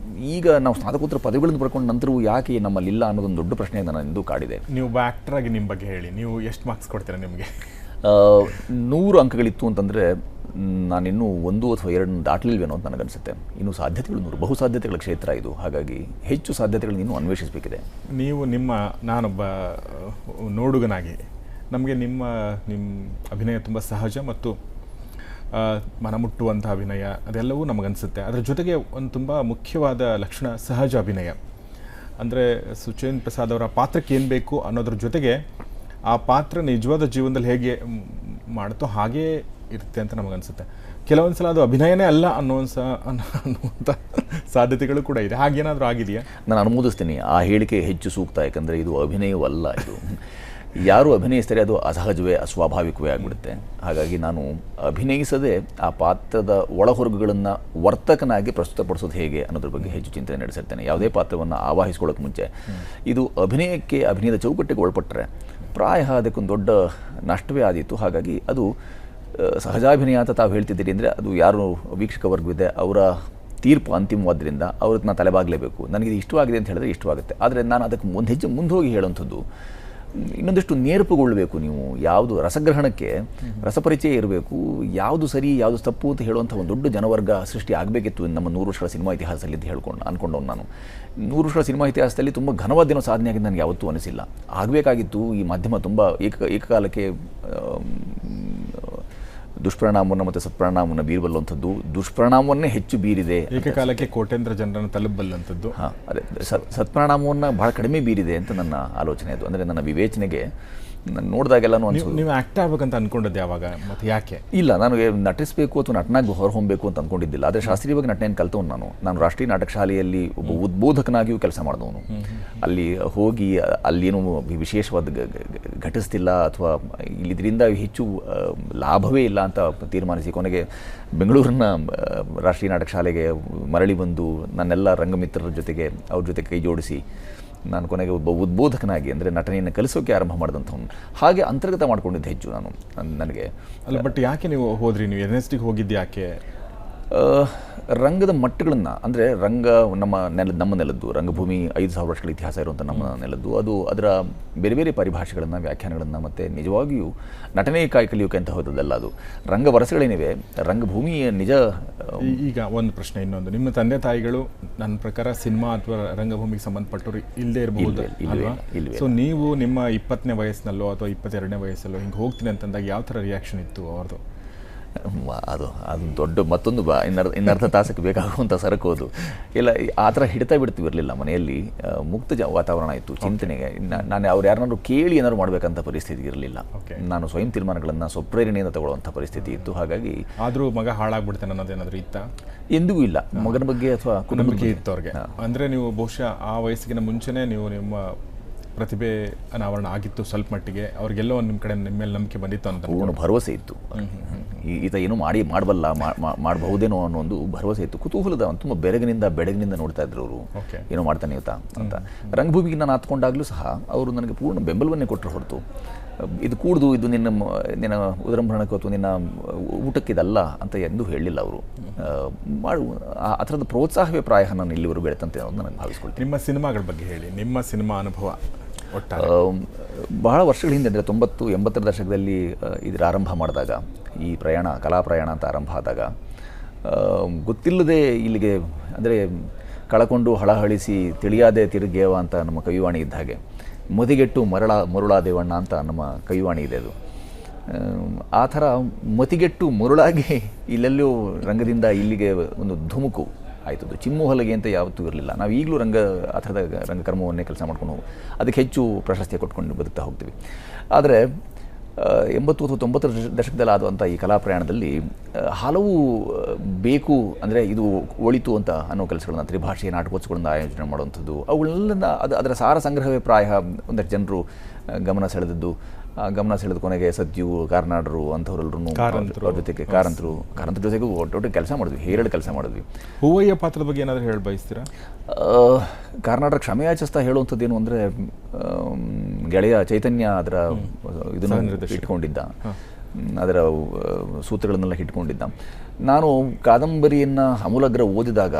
ಈಗ ನಾವು ಸ್ನಾತಕೋತ್ತರ ಪದವಿಗಳನ್ನು ಪಡ್ಕೊಂಡ ನಂತರವೂ ಯಾಕೆ ನಮ್ಮಲ್ಲಿಲ್ಲ ಅನ್ನೋದೊಂದು ದೊಡ್ಡ ಪ್ರಶ್ನೆ ನಾನು ಇಂದು ಕಾಡಿದೆ. ನೀವು ಆ್ಯಕ್ಟರ್ ಆಗಿ ನಿಮ್ಮ ಬಗ್ಗೆ ಹೇಳಿ, ನೀವು ಎಷ್ಟು ಮಾರ್ಕ್ಸ್ ಕೊಡ್ತೀರಾ? ನಿಮಗೆ 100 ಅಂಕಗಳಿತ್ತು ಅಂತಂದರೆ ನಾನಿನ್ನೂ 1 ಅಥವಾ 2 ದಾಟಲಿಲ್ವೇನೋ ಅಂತ ನನಗನ್ಸುತ್ತೆ. ಇನ್ನೂ ಸಾಧ್ಯತೆಗಳು 100, ಬಹು ಸಾಧ್ಯತೆಗಳ ಕ್ಷೇತ್ರ ಇದು. ಹಾಗಾಗಿ ಹೆಚ್ಚು ಸಾಧ್ಯತೆಗಳನ್ನ ಇನ್ನೂ ಅನ್ವೇಷಿಸಬೇಕಿದೆ. ನೀವು ನಾನೊಬ್ಬ ನೋಡುಗನಾಗಿ ನಮಗೆ ನಿಮ್ಮ ಅಭಿನಯ ತುಂಬ ಸಹಜ ಮತ್ತು ಮನಮುಟ್ಟುವಂಥ ಅಭಿನಯ ಅದೆಲ್ಲವೂ ನಮಗನ್ಸುತ್ತೆ. ಅದರ ಜೊತೆಗೆ ಒಂದು ತುಂಬ ಮುಖ್ಯವಾದ ಲಕ್ಷಣ ಸಹಜ ಅಭಿನಯ. ಅಂದರೆ ಸುಚೇಂದ್ರ ಪ್ರಸಾದ್ ಅವರ ಪಾತ್ರಕ್ಕೆ ಏನು ಬೇಕು ಅನ್ನೋದ್ರ ಜೊತೆಗೆ ಆ ಪಾತ್ರ ನಿಜವಾದ ಜೀವನದಲ್ಲಿ ಹೇಗೆ ಮಾಡುತ್ತೋ ಹಾಗೇ ಇರುತ್ತೆ ಅಂತ ನಮಗನ್ಸುತ್ತೆ. ಕೆಲವೊಂದು ಸಲ ಅದು ಅಭಿನಯನೇ ಅಲ್ಲ ಅನ್ನುವಂಥ ಸಾಧ್ಯತೆಗಳು ಕೂಡ ಇದೆ. ಹಾಗೇನಾದರೂ ಆಗಿದೆಯಾ? ನಾನು ಅನುಮೋದಿಸ್ತೀನಿ. ಆ ಹೇಳಿಕೆ ಹೆಚ್ಚು ಸೂಕ್ತ. ಯಾಕಂದರೆ ಇದು ಅಭಿನಯವಲ್ಲ. ಇದು ಯಾರು ಅಭಿನಯಿಸ್ತಾರೆ ಅದು ಅಸಹಜವೇ, ಅಸ್ವಾಭಾವಿಕವೇ ಆಗಿಬಿಡುತ್ತೆ. ಹಾಗಾಗಿ ನಾನು ಅಭಿನಯಿಸದೆ ಆ ಪಾತ್ರದ ಒಳಹೊರಗುಗಳನ್ನು ವರ್ತಕನಾಗಿ ಪ್ರಸ್ತುತಪಡಿಸೋದು ಹೇಗೆ ಅನ್ನೋದ್ರ ಬಗ್ಗೆ ಹೆಚ್ಚು ಚಿಂತನೆ ನಡೆಸಿರ್ತೇನೆ. ಯಾವುದೇ ಪಾತ್ರವನ್ನು ಆವಾಹಿಸ್ಕೊಳ್ಳೋಕೆ ಮುಂಚೆ ಇದು ಅಭಿನಯದ ಚೌಕಟ್ಟಿಗೆ ಒಳಪಟ್ಟರೆ ಪ್ರಾಯ ಅದಕ್ಕೊಂದು ದೊಡ್ಡ ನಷ್ಟವೇ ಆದೀತು. ಹಾಗಾಗಿ ಅದು ಸಹಜಾಭಿನಯ ಅಂತ ತಾವು ಹೇಳ್ತಿದ್ದೀರಿ ಅಂದರೆ ಅದು ಯಾರು ವೀಕ್ಷಕ ವರ್ಗವಿದೆ ಅವರ ತೀರ್ಪು ಅಂತಿಮವಾದ್ದರಿಂದ ಅವ್ರನ್ನ ತಲೆಬಾಗಲೇಬೇಕು. ನನಗೆ ಇಷ್ಟವಾಗಿದೆ ಅಂತ ಹೇಳಿದ್ರೆ ಇಷ್ಟವಾಗುತ್ತೆ. ಆದರೆ ನಾನು ಅದಕ್ಕೆ ಒಂದು ಹೆಜ್ಜೆ ಮುಂದೆ ಹೋಗಿ ಹೇಳುವಂಥದ್ದು, ಇನ್ನೊಂದಿಷ್ಟು ನೇರ್ಪುಗೊಳ್ಳಬೇಕು. ನೀವು ಯಾವುದು ರಸಗ್ರಹಣಕ್ಕೆ ರಸಪರಿಚಯ ಇರಬೇಕು, ಯಾವುದು ಸರಿ ಯಾವುದು ತಪ್ಪು ಅಂತ ಹೇಳುವಂಥ ಒಂದು ದೊಡ್ಡ ಜನವರ್ಗ ಸೃಷ್ಟಿ ಆಗಬೇಕಿತ್ತು ನಮ್ಮ 100 ವರ್ಷಗಳ ಸಿನಿಮಾ ಇತಿಹಾಸದಲ್ಲಿ ಅಂತ ಅಂದ್ಕೊಂಡವ್ನು ನಾನು. 100 ವರ್ಷಗಳ ಸಿನಿಮಾ ಇತಿಹಾಸದಲ್ಲಿ ತುಂಬ ಘನವಾದೇನೋ ಸಾಧನೆ ಆಗಿದೆ ನನಗೆ ಯಾವತ್ತೂ ಅನಿಸಿಲ್ಲ. ಆಗಬೇಕಾಗಿತ್ತು. ಈ ಮಾಧ್ಯಮ ತುಂಬ ಏಕಕಾಲಕ್ಕೆ ದುಷ್ಪರಿಣಾಮವನ್ನು ಮತ್ತು ಸತ್ಪರಿಣಾಮವನ್ನು ಬೀರಬಲ್ಲುವಂಥದ್ದು, ದುಷ್ಪರಿಣಾಮವನ್ನೇ ಹೆಚ್ಚು ಬೀರಿದೆ. ಏಕಕಾಲಕ್ಕೆ ಕೋಟ್ಯಾಂತರ ಜನರನ್ನು ತಲುಪಬಲ್ಲಂಥದ್ದು. ಹಾಂ, ಅದೇ ಸತ್ಪರಿಣಾಮವನ್ನು ಭಾಳ ಕಡಿಮೆ ಬೀರಿದೆ ಅಂತ ನನ್ನ ಆಲೋಚನೆ. ಅದು ಅಂದರೆ ನನ್ನ ವಿವೇಚನೆಗೆ ನಾನು ನೋಡಿದಾಗೆಲ್ಲನೂ ಅನಿಸೋದು. ನೀವು ಆ್ಯಕ್ಟ್ ಆಗ್ಬೇಕಂತ ಅಂದ್ಕೊಂಡದ್ದು ಯಾವಾಗ ಮತ್ತು ಯಾಕೆ? ಇಲ್ಲ, ನನಗೆ ನಟಿಸಬೇಕು ಅಥವಾ ನಟನಾಗಿ ಹೊರಹೊಮ್ಮಬೇಕು ಅಂತ ಅಂದ್ಕೊಂಡಿದ್ದಿಲ್ಲ. ಆದರೆ ಶಾಸ್ತ್ರೀಯವಾಗಿ ನಟನೆಯನ್ನು ಕಲ್ತವನು ನಾನು ರಾಷ್ಟ್ರೀಯ ನಾಟಕ ಶಾಲೆಯಲ್ಲಿ ಒಬ್ಬ ಉದ್ಬೋಧಕನಾಗಿಯೂ ಕೆಲಸ ಮಾಡಿದವನು. ಅಲ್ಲಿ ಹೋಗಿ ಅಲ್ಲೇನು ವಿಶೇಷವಾದ ಘಟಿಸ್ತಿಲ್ಲ ಅಥವಾ ಇದರಿಂದ ಹೆಚ್ಚು ಲಾಭವೇ ಇಲ್ಲ ಅಂತ ತೀರ್ಮಾನಿಸಿ ಕೊನೆಗೆ ಬೆಂಗಳೂರಿನ ರಾಷ್ಟ್ರೀಯ ನಾಟಕ ಶಾಲೆಗೆ ಮರಳಿ ಬಂದು ನನ್ನೆಲ್ಲ ರಂಗಮಿತ್ರರ ಜೊತೆಗೆ ಅವ್ರ ಜೊತೆ ಕೈ ಜೋಡಿಸಿ ನಾನು ಕೊನೆಗೆ ಒಬ್ಬ ಉದ್ಬೋಧಕನಾಗಿ ಅಂದರೆ ನಟನೆಯನ್ನು ಕಲಿಸೋಕೆ ಆರಂಭ ಮಾಡಿದಂಥವ್ನು. ಹಾಗೆ ಅಂತರ್ಗತ ಮಾಡ್ಕೊಂಡಿದ್ದು ಹೆಚ್ಚು ನಾನು ನನಗೆ. ಅಲ್ಲ, ಬಟ್ ಯಾಕೆ ನೀವು ಹೋದ್ರಿ? ನೀವು NSDಗೆ ಹೋಗಿದ್ದು ಯಾಕೆ? ರಂಗದ ಮಟ್ಟಗಳನ್ನು ಅಂದರೆ ರಂಗ ನಮ್ಮ ನೆಲದ್ದು ರಂಗಭೂಮಿ 5,000 ವರ್ಷಗಳ ಇತಿಹಾಸ ಇರುವಂಥ ನಮ್ಮ ನೆಲದ್ದು, ಅದು ಅದರ ಬೇರೆ ಬೇರೆ ಪರಿಭಾಷೆಗಳನ್ನು, ವ್ಯಾಖ್ಯಾನಗಳನ್ನು ಮತ್ತು ನಿಜವಾಗಿಯೂ ನಟನೆ ಕಲಿಯೋಕೆ ಅಂತ ಹೋದದ್ದಲ್ಲ. ಅದು ರಂಗ ವರಸೆಗಳೇನಿವೆ, ರಂಗಭೂಮಿಯ ನಿಜ. ಈಗ ಒಂದು ಪ್ರಶ್ನೆ, ಇನ್ನೊಂದು, ನಿಮ್ಮ ತಂದೆ ತಾಯಿಗಳು ನನ್ನ ಪ್ರಕಾರ ಸಿನಿಮಾ ಅಥವಾ ರಂಗಭೂಮಿಗೆ ಸಂಬಂಧಪಟ್ಟರು ಇಲ್ಲದೆ ಇರಬಹುದು ಅಲ್ವಾ? ಸೊ ನೀವು ನಿಮ್ಮ 20ನೇ ವಯಸ್ಸಿನಲ್ಲೋ ಅಥವಾ 22ನೇ ವಯಸ್ಸಲ್ಲೋ ಹಿಂಗೆ ಹೋಗ್ತೀನಿ ಅಂತಂದಾಗ ಯಾವ ಥರ ರಿಯಾಕ್ಷನ್ ಇತ್ತು ಅವ್ರದ್ದು? ಅದು ದೊಡ್ಡ ಮತ್ತೊಂದು ಇನ್ನರ್ಧ ತಾಸಕ್ಕೆ ಬೇಕಾಗುವಂಥ ಸರಕು ಅದು. ಇಲ್ಲ ಆ ಥರ ಹಿಡ್ತಾ ಬಿಡ್ತಿರಲಿಲ್ಲ ಮನೆಯಲ್ಲಿ. ಮುಕ್ತ ವಾತಾವರಣ ಇತ್ತು ಚಿಂತನೆಗೆ. ನಾನು ಅವ್ರು ಯಾರನ್ನಾದ್ರು ಕೇಳಿ ಏನಾದ್ರು ಮಾಡಬೇಕಂತ ಪರಿಸ್ಥಿತಿ ಇರಲಿಲ್ಲ. ನಾನು ಸ್ವಯಂ ತೀರ್ಮಾನಗಳನ್ನು ಸ್ವಪ್ರೇರಣೆಯಿಂದ ತಗೊಳ್ಳುವಂಥ ಪರಿಸ್ಥಿತಿ ಇತ್ತು. ಹಾಗಾಗಿ ಆದರೂ ಮಗ ಹಾಳಾಗ್ಬಿಡ್ತೇನೆ ಅನ್ನೋದೇನಾದರೂ ಇತ್ತಾ? ಎಂದಿಗೂ ಇಲ್ಲ. ಮಗನ ಬಗ್ಗೆ ಅಥವಾ ನಂಬಿಕೆ ಇತ್ತು ಅವ್ರಿಗೆ? ಅಂದರೆ ನೀವು ಬಹುಶಃ ಆ ವಯಸ್ಸಿಗಿನ ಮುಂಚೆನೇ ನೀವು ನಿಮ್ಮ ಪ್ರತಿಭೆ ಅನಾವರಣ ಆಗಿತ್ತು ಸ್ವಲ್ಪ ಮಟ್ಟಿಗೆ, ಅವ್ರಿಗೆಲ್ಲೋ ನಿಮ್ಮ ಕಡೆ ನಿಮ್ಮ ಮೇಲೆ ನಂಬಿಕೆ ಬಂದಿತ್ತು ಅಂತ? ಪೂರ್ಣ ಭರವಸೆ ಇತ್ತು. ಈತ ಏನೋ ಮಾಡಬಲ್ಲ, ಮಾಡಬಹುದೇನೋ ಅನ್ನೋ ಒಂದು ಭರವಸೆ ಇತ್ತು. ಕುತೂಹಲದ ತುಂಬ ಬೆಳಗಿನಿಂದ ನೋಡ್ತಾ ಇದ್ರು ಅವರು, ಏನೋ ಮಾಡ್ತಾನೆ ಇವತ್ತ ಅಂತ. ರಂಗಭೂಮಿಗೆ ನಾನು ಹತ್ಕೊಂಡಾಗಲೂ ಸಹ ಅವರು ನನಗೆ ಪೂರ್ಣ ಬೆಂಬಲವನ್ನೇ ಕೊಟ್ಟರು ಹೊರತು ಇದು ಕೂಡ್ದು, ಇದು ನಿನ್ನ ಉದರಂಭರಣಕ್ಕೆ ಅಥವಾ ನಿನ್ನ ಊಟಕ್ಕಿದಲ್ಲ ಅಂತ ಎಂದೂ ಹೇಳಲಿಲ್ಲ ಅವರು. ಆ ಥರದ ಪ್ರೋತ್ಸಾಹವೇ ಪ್ರಾಯ ನಾನು ಇಲ್ಲಿವರೆಗೂ ಬೆಳೆತಂತೆ ಅನ್ನೋದು ನನಗೆ ಭಾವಿಸ್ಕೊಳ್ತೀನಿ. ನಿಮ್ಮ ಸಿನಿಮಾಗಳ ಬಗ್ಗೆ ಹೇಳಿ, ನಿಮ್ಮ ಸಿನಿಮಾ ಅನುಭವ ಬಹಳ ವರ್ಷಗಳ ಹಿಂದೆ, ಅಂದರೆ 90-80ರ ದಶಕದಲ್ಲಿ ಇದರ ಆರಂಭ ಮಾಡಿದಾಗ, ಈ ಪ್ರಯಾಣ ಕಲಾ ಪ್ರಯಾಣ ಅಂತ ಆರಂಭ ಆದಾಗ, ಗೊತ್ತಿಲ್ಲದೆ ಇಲ್ಲಿಗೆ ಅಂದರೆ ಕಳಕೊಂಡು ಹಳಹಳಿಸಿ ತಿಳಿಯಾದೆ ತಿರುಗೇವ ಅಂತ ನಮ್ಮ ಕವಿವಾಣಿ ಇದ್ದ ಹಾಗೆ, ಮತಿಗೆಟ್ಟು ಮರುಳಾ ದೇವಣ್ಣ ಅಂತ ನಮ್ಮ ಕವಿವಾಣಿ ಇದೆ. ಅದು ಆ ಥರ ಮತಿಗೆಟ್ಟು ಮರುಳಾಗಿ ಇಲ್ಲೆಲ್ಲೂ ರಂಗದಿಂದ ಇಲ್ಲಿಗೆ ಒಂದು ಧುಮುಕು ಆಯಿತು. ಚಿಮ್ಮು ಹೊಲಗೆ ಅಂತ ಯಾವತ್ತೂ ಇರಲಿಲ್ಲ. ನಾವು ಈಗಲೂ ಆ ಥರದ ರಂಗಕರ್ಮವನ್ನೇ ಕೆಲಸ ಮಾಡ್ಕೊಂಡು ಅದಕ್ಕೆ ಹೆಚ್ಚು ಪ್ರಶಸ್ತಿ ಕೊಟ್ಕೊಂಡು ಬದುಕ್ತಾ ಹೋಗ್ತೀವಿ. ಆದರೆ 80 ಅಥವಾ 90ರ ದಶಕದಲ್ಲಿ ಆದಂಥ ಈ ಕಲಾ ಪ್ರಯಾಣದಲ್ಲಿ ಹಲವು ಬೇಕು, ಅಂದರೆ ಇದು ಒಳಿತು ಅಂತ ಅನ್ನೋ ಕೆಲಸಗಳನ್ನ, ತ್ರಿಭಾಷೆಯ ನಾಟಕೋತ್ಸವಗಳನ್ನು ಆಯೋಜನೆ ಮಾಡುವಂಥದ್ದು, ಅವುಗಳೆಲ್ಲ ಅದರ ಸಾರ ಸಂಗ್ರಹವೇ ಪ್ರಾಯ ಒಂದಷ್ಟು ಜನರು ಗಮನ ಸೆಳೆದ ಕೊನೆಗೆ ಸದ್ಯು, ಕಾರ್ನಾಡರು ಅಂಥವರೆಲ್ಲರೂ ಅವ್ರ ಜೊತೆಗೆ ಕಾರಂತರ ಜೊತೆಗೂ ಒಟ್ಟೊಟ್ಟಿಗೆ ಕೆಲಸ ಮಾಡಿದ್ವಿ, ಹೇರಳು ಕೆಲಸ ಮಾಡಿದ್ವಿ. ಹೂವಯ್ಯ ಪಾತ್ರದ ಬಗ್ಗೆ ಏನಾದರೂ ಹೇಳಿ ಬಯಸ್ತೀರಾ? ಕಾರ್ನಾಡರ ಕ್ಷಮೆಯಾಚಿಸ್ತಾ ಹೇಳುವಂಥದ್ದೇನು ಅಂದರೆ, ಗೆಳೆಯ ಚೈತನ್ಯ ಅದರ ಇದನ್ನು ಇಟ್ಕೊಂಡಿದ್ದ, ಅದರ ಸೂತ್ರಗಳನ್ನೆಲ್ಲ ಇಟ್ಕೊಂಡಿದ್ದ. ನಾನು ಕಾದಂಬರಿಯನ್ನು ಅಮೂಲಾಗ್ರ ಓದಿದಾಗ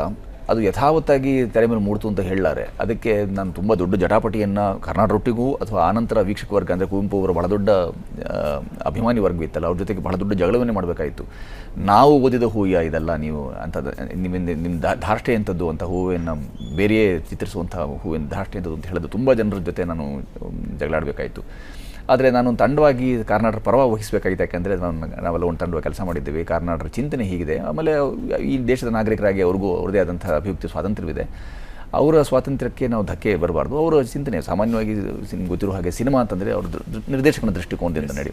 ಅದು ಯಥಾವತ್ತಾಗಿ ತೆರೆ ಮೇಲೆ ಮೂಡ್ತು ಅಂತ ಹೇಳಲಾರೆ. ಅದಕ್ಕೆ ನಾನು ತುಂಬ ದೊಡ್ಡ ಜಟಾಪಟಿಯನ್ನು ಕರ್ನಾಟಕಟ್ಟಿಗೂ ಅಥವಾ ಆನಂತರ ವೀಕ್ಷಕ ವರ್ಗ, ಅಂದರೆ ಕುವೆಂಪು ಅವರ ಬಹಳ ದೊಡ್ಡ ಅಭಿಮಾನಿ ವರ್ಗ ಇತ್ತಲ್ಲ, ಅವ್ರ ಜೊತೆಗೆ ಬಹಳ ದೊಡ್ಡ ಜಗಳವನ್ನೇ ಮಾಡಬೇಕಾಯಿತು. ನಾವು ಓದಿದ ಹೂಯ್ಯ ಇದೆಲ್ಲ, ನೀವು ಅಂಥದ್ದು ನಿಮ್ಮ ಧಾರ್ಷ್ಟ್ಯ ಎಂಥದ್ದು ಅಂತ, ಹೂವನ್ನು ಬೇರೆಯೇ ಚಿತ್ರಿಸುವಂಥ ಹೂವಿನ ಧಾರ್ಷ್ಟ್ಯ ಎಂಥದ್ದು ಅಂತ ಹೇಳೋದು ತುಂಬ ಜನರ ಜೊತೆ ನಾನು ಜಗಳಾಡಬೇಕಾಯಿತು. ಆದರೆ ನಾನು ತಂಡವಾಗಿ ಕಾರ್ನಾಡರ ಪರವಾಗಿ ವಹಿಸಬೇಕಾಗಿತ್ತು. ಯಾಕೆಂದರೆ ನಾವೆಲ್ಲ ಒಂದು ತಂಡವಾಗಿ ಕೆಲಸ ಮಾಡಿದ್ದೇವೆ. ಕಾರ್ನಾಡರ ಚಿಂತನೆ ಹೀಗಿದೆ. ಆಮೇಲೆ ಈ ದೇಶದ ನಾಗರಿಕರಾಗಿ ಅವ್ರಿಗೂ ಅವ್ರದ್ದೇ ಆದಂಥ ಅಭಿವ್ಯಕ್ತಿ ಸ್ವಾತಂತ್ರ್ಯವಿದೆ. ಅವರ ಸ್ವಾತಂತ್ರ್ಯಕ್ಕೆ ನಾವು ಧಕ್ಕೆ ಬರಬಾರ್ದು. ಅವರ ಚಿಂತನೆ ಸಾಮಾನ್ಯವಾಗಿ ಗೊತ್ತಿರೋ ಹಾಗೆ ಸಿನಿಮಾ ಅಂತಂದರೆ ಅವ್ರ ನಿರ್ದೇಶಕನ ದೃಷ್ಟಿಕೋನದಿಂದ